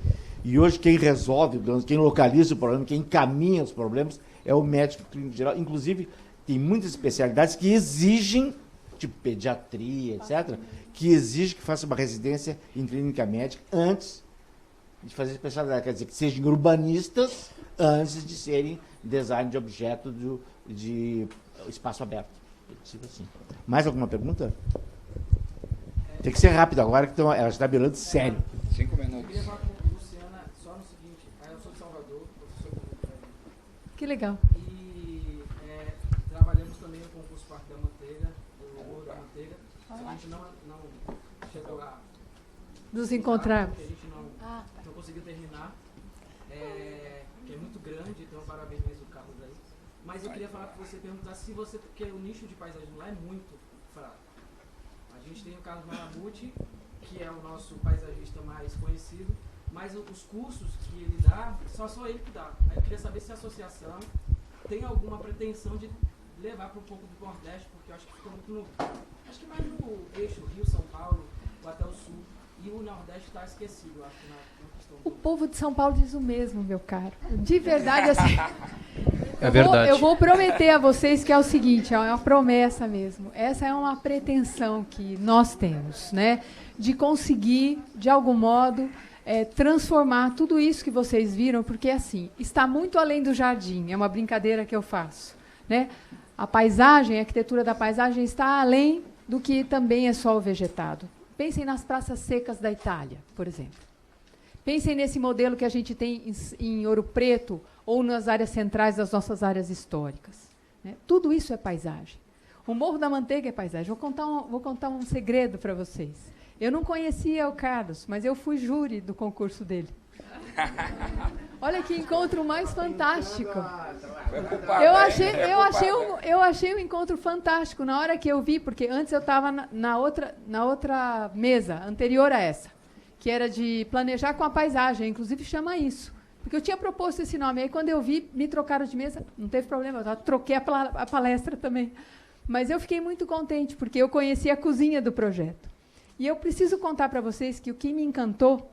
e hoje quem resolve, quem localiza o problema, quem encaminha os problemas é o médico clínico geral. Inclusive, tem muitas especialidades que exigem, tipo pediatria, etc., que exige que faça uma residência em clínica médica antes de fazer especialidade. Quer dizer, que sejam urbanistas antes de serem design de objeto de espaço aberto. Tipo assim. Mais alguma pergunta? Tem que ser rápido agora, que ela está bilando sério. 5 minutos. Eu queria falar com a Luciana só no seguinte. Eu sou de Salvador, professor. Que legal. E trabalhamos também no concurso Parque da Manteiga, do Morro da Manteiga. A gente não chegou a nos encontrar. A gente não conseguiu terminar. Que é muito grande, então parabéns mesmo, Carlos, aí. Mas eu queria falar para você, perguntar se você, porque o nicho de paisagismo lá é muito fraco. A gente tem o Carlos Marabuti, que é o nosso paisagista mais conhecido, mas os cursos que ele dá, só ele que dá. Aí eu queria saber se a associação tem alguma pretensão de levar para um pouco do Nordeste, porque eu acho que fica muito acho que mais no eixo Rio, São Paulo, ou até o Sul. E o Nordeste está esquecido, eu acho, na questão O povo de São Paulo diz o mesmo, meu caro. De verdade, assim. É verdade. Eu vou prometer a vocês que é o seguinte, é uma promessa mesmo. Essa é uma pretensão que nós temos, né? De conseguir, de algum modo, transformar tudo isso que vocês viram, porque, assim, está muito além do jardim. É uma brincadeira que eu faço, né? A paisagem, a arquitetura da paisagem está além do que também é só o vegetado. Pensem nas praças secas da Itália, por exemplo. Pensem nesse modelo que a gente tem em Ouro Preto ou nas áreas centrais das nossas áreas históricas, né? Tudo isso é paisagem. O Morro da Manteiga é paisagem. Vou contar um segredo para vocês. Eu não conhecia o Carlos, mas eu fui júri do concurso dele. Olha que encontro mais fantástico. Preocupada, Eu achei um encontro fantástico na hora que eu vi, porque antes eu estava na outra mesa, anterior a essa, que era de planejar com a paisagem, inclusive chama isso. Porque eu tinha proposto esse nome, aí quando eu vi, me trocaram de mesa, não teve problema, eu troquei a palestra também. Mas eu fiquei muito contente, porque eu conheci a cozinha do projeto. E eu preciso contar para vocês que o que me encantou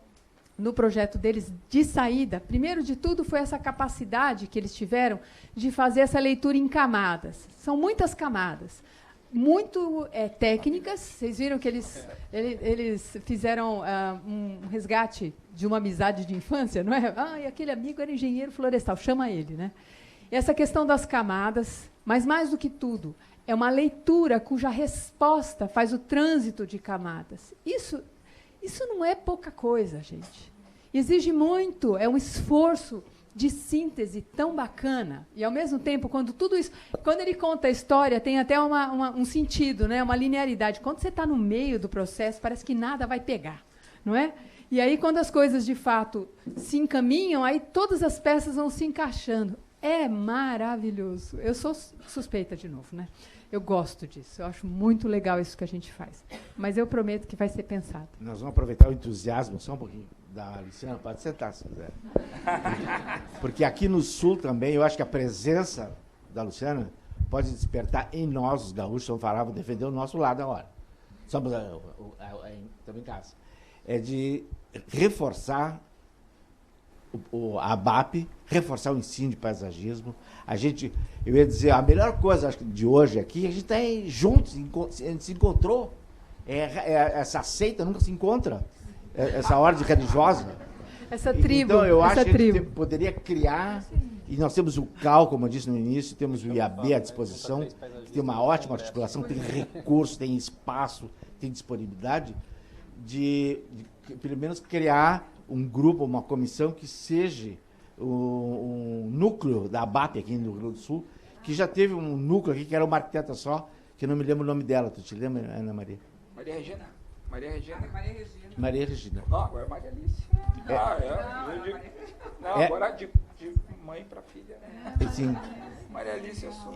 no projeto deles de saída, primeiro de tudo, foi essa capacidade que eles tiveram de fazer essa leitura em camadas. São muitas camadas, muito técnicas. Vocês viram que eles fizeram um resgate de uma amizade de infância, não é? E aquele amigo era engenheiro florestal, chama ele, né? E essa questão das camadas, mas mais do que tudo, é uma leitura cuja resposta faz o trânsito de camadas. Isso não é pouca coisa, gente. Exige muito, é um esforço de síntese tão bacana. E, ao mesmo tempo, quando ele conta a história, tem até um sentido, né? Uma linearidade. Quando você está no meio do processo, parece que nada vai pegar, não é? E aí, quando as coisas, de fato, se encaminham, aí todas as peças vão se encaixando. É maravilhoso. Eu sou suspeita de novo, né? Eu gosto disso. Eu acho muito legal isso que a gente faz. Mas eu prometo que vai ser pensado. Nós vamos aproveitar o entusiasmo, só um pouquinho, da Luciana. Pode sentar, se quiser. Porque aqui no Sul também, eu acho que a presença da Luciana pode despertar em nós, os gaúchos, vamos falar, vou defender o nosso lado agora. Estamos em casa. É de reforçar a ABAP, reforçar o ensino de paisagismo. Eu ia dizer, a melhor coisa, acho que, de hoje aqui, a gente está juntos, a gente se encontrou. Essa seita nunca se encontra, essa ordem religiosa. Essa tribo. Então, eu acho que a gente poderia criar, e nós temos o CAL, como eu disse no início, temos o IAB à disposição, que tem uma ótima articulação, tem recurso, tem espaço, tem disponibilidade, de pelo menos criar um grupo, uma comissão que seja um núcleo da ABAP aqui no Rio Grande do Sul, que já teve um núcleo aqui, que era uma arquiteta só, que eu não me lembro o nome dela. Tu te lembra, Ana Maria? Maria Regina. Maria Regina. Maria Regina. Agora é Maria Alice. Agora de mãe para filha, né? Sim. Maria Alice é sua.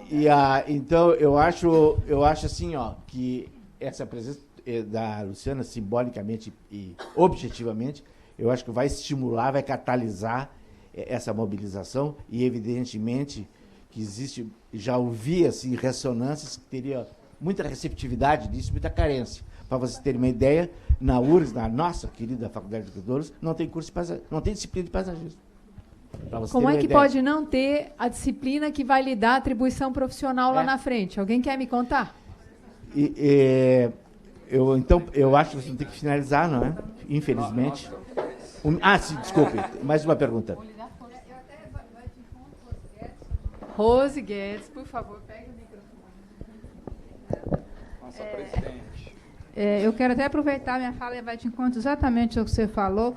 Então, eu acho assim, que essa presença da Luciana, simbolicamente e objetivamente, eu acho que vai estimular, vai catalisar essa mobilização e, evidentemente, que existe, já ouvi assim, ressonâncias que teria muita receptividade disso, muita carência. Para vocês terem uma ideia, na URGS, na nossa querida Faculdade de Arquitetura, não tem curso de não tem disciplina de paisagismo. Como é que pode não ter a disciplina que vai lhe dar atribuição profissional lá na frente? Alguém quer me contar? Então, eu acho que você tem que finalizar, não é? Infelizmente. Sim, desculpe. Mais uma pergunta. Rose Guedes, por favor, pegue o microfone. Nossa presidente. Eu quero até aproveitar, minha fala vai de encontro exatamente ao que você falou.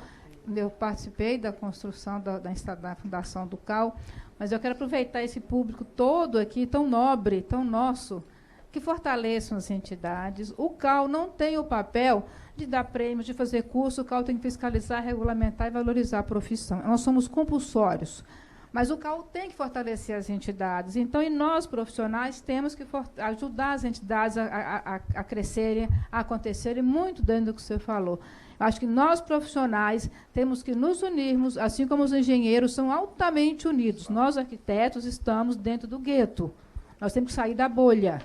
Eu participei da construção da fundação do CAL, mas eu quero aproveitar esse público todo aqui, tão nobre, tão nosso, que fortaleçam as entidades. O CAL não tem o papel de dar prêmios, de fazer curso, o CAL tem que fiscalizar, regulamentar e valorizar a profissão. Nós somos compulsórios, mas o CAL tem que fortalecer as entidades. Então, e nós, profissionais, temos que ajudar as entidades a crescerem, a acontecerem, muito dentro do que você falou. Acho que nós, profissionais, temos que nos unirmos, assim como os engenheiros são altamente unidos. Nós, arquitetos, estamos dentro do gueto. Nós temos que sair da bolha.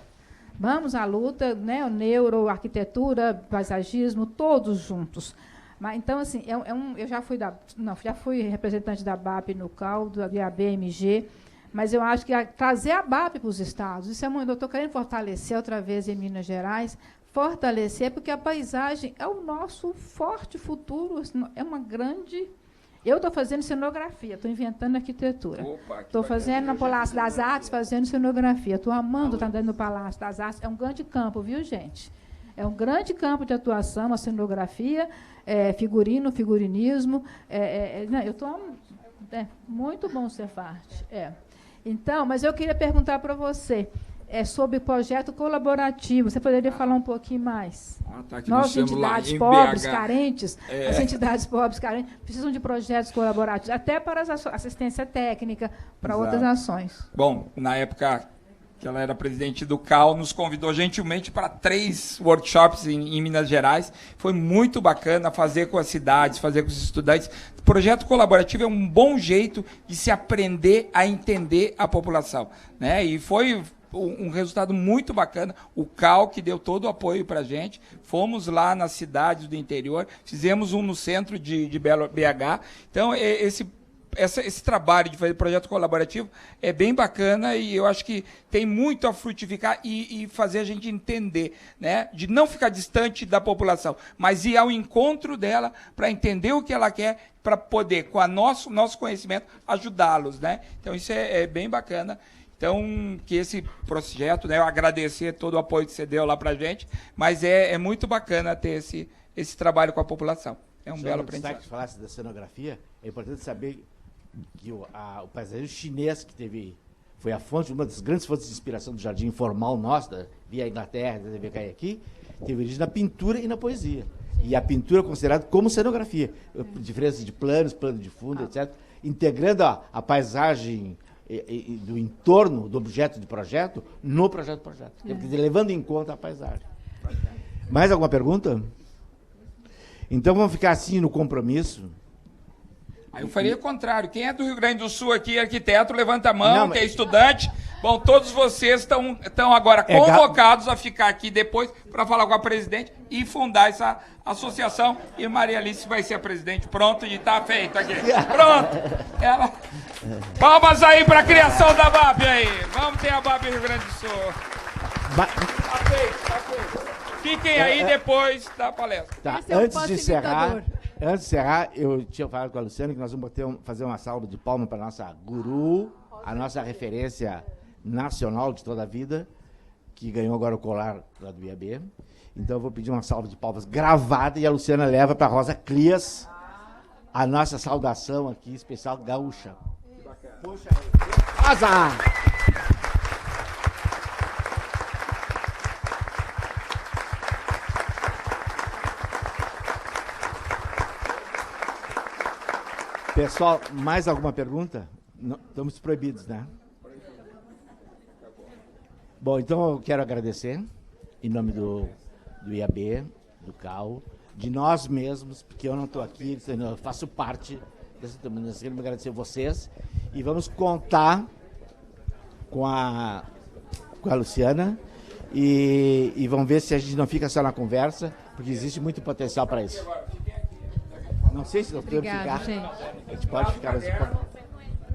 Vamos à luta, né? Neuro, arquitetura, paisagismo, todos juntos. Mas, então, assim, eu já fui representante da BAP no CAL, da IAB-MG, mas eu acho que trazer a BAP para os estados, isso é muito. Eu estou querendo fortalecer outra vez em Minas Gerais, fortalecer, porque a paisagem é o nosso forte futuro, é uma grande... Eu estou fazendo cenografia, estou inventando arquitetura. Estou fazendo no Palácio das Artes, fazendo cenografia. Estou amando estar dentro do Palácio das Artes. É um grande campo, viu, gente? É um grande campo de atuação, a cenografia, figurinismo. Eu estou... muito bom ser parte. Então, mas eu queria perguntar para você, é sobre projeto colaborativo. Você poderia falar um pouquinho mais? Tá aqui Nós, no celular, entidades em pobres, BH. carentes, as entidades pobres, carentes, precisam de projetos colaborativos, até para assistência técnica, para Exato. outras ações. Bom, na época que ela era presidente do CAL, nos convidou gentilmente para 3 workshops em Minas Gerais. Foi muito bacana fazer com as cidades, fazer com os estudantes. O projeto colaborativo é um bom jeito de se aprender a entender a população, né? E foi um resultado muito bacana. O CAL, que deu todo o apoio para a gente. Fomos lá nas cidades do interior, fizemos um no centro de BH. Então, esse trabalho de fazer projeto colaborativo é bem bacana e eu acho que tem muito a frutificar e fazer a gente entender, né? De não ficar distante da população, mas ir ao encontro dela para entender o que ela quer, para poder, com o nosso conhecimento, ajudá-los, né? Então, isso é bem bacana. Então, que esse projeto, né, eu agradecer todo o apoio que você deu lá para a gente, mas é muito bacana ter esse trabalho com a população. É um belo aprendizado. Se falasse da cenografia, é importante saber que o paisagismo chinês que foi a fonte, uma das grandes fontes de inspiração do jardim informal nosso, via Inglaterra, da TV cair aqui, teve origem na pintura e na poesia. E a pintura é considerada como cenografia, diferença de planos, plano de fundo, etc., integrando a paisagem do entorno do objeto de projeto no projeto. Quer dizer, levando em conta a paisagem. Mais alguma pergunta? Então vamos ficar assim no compromisso. Aí eu faria o contrário. Quem é do Rio Grande do Sul aqui, arquiteto, levanta a mão, Não, que é estudante. Bom, todos vocês estão agora convocados a ficar aqui depois para falar com a presidente e fundar essa associação. E Maria Alice vai ser a presidente. Pronto, e está feito aqui. Pronto. Palmas aí para a criação da BAP aí. Vamos ter a BAP Rio Grande do Sul. Tá feito. Fiquem aí depois da palestra. Tá, Esse é o antes de encerrar, facilitador. eu tinha falado com a Luciana que nós vamos fazer uma salva de palmas para a nossa guru, a nossa referência nacional de toda a vida, que ganhou agora o colar lá do IAB. Então eu vou pedir uma salva de palmas gravada e a Luciana leva para a Rosa Clias a nossa saudação aqui, especial gaúcha. Puxa aí. Rosa! Pessoal, mais alguma pergunta? Não, estamos proibidos, né? Bom, então eu quero agradecer, em nome do IAB, do CAL, de nós mesmos, porque eu não estou aqui, eu faço parte dessa turma. Nós queremos agradecer vocês e vamos contar com a Luciana e vamos ver se a gente não fica só na conversa, porque existe muito potencial para isso. Não sei se nós podemos ficar. Gente. A gente pode ficar mais um pouco.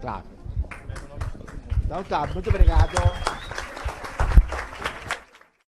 Tá. Então tá, muito obrigado.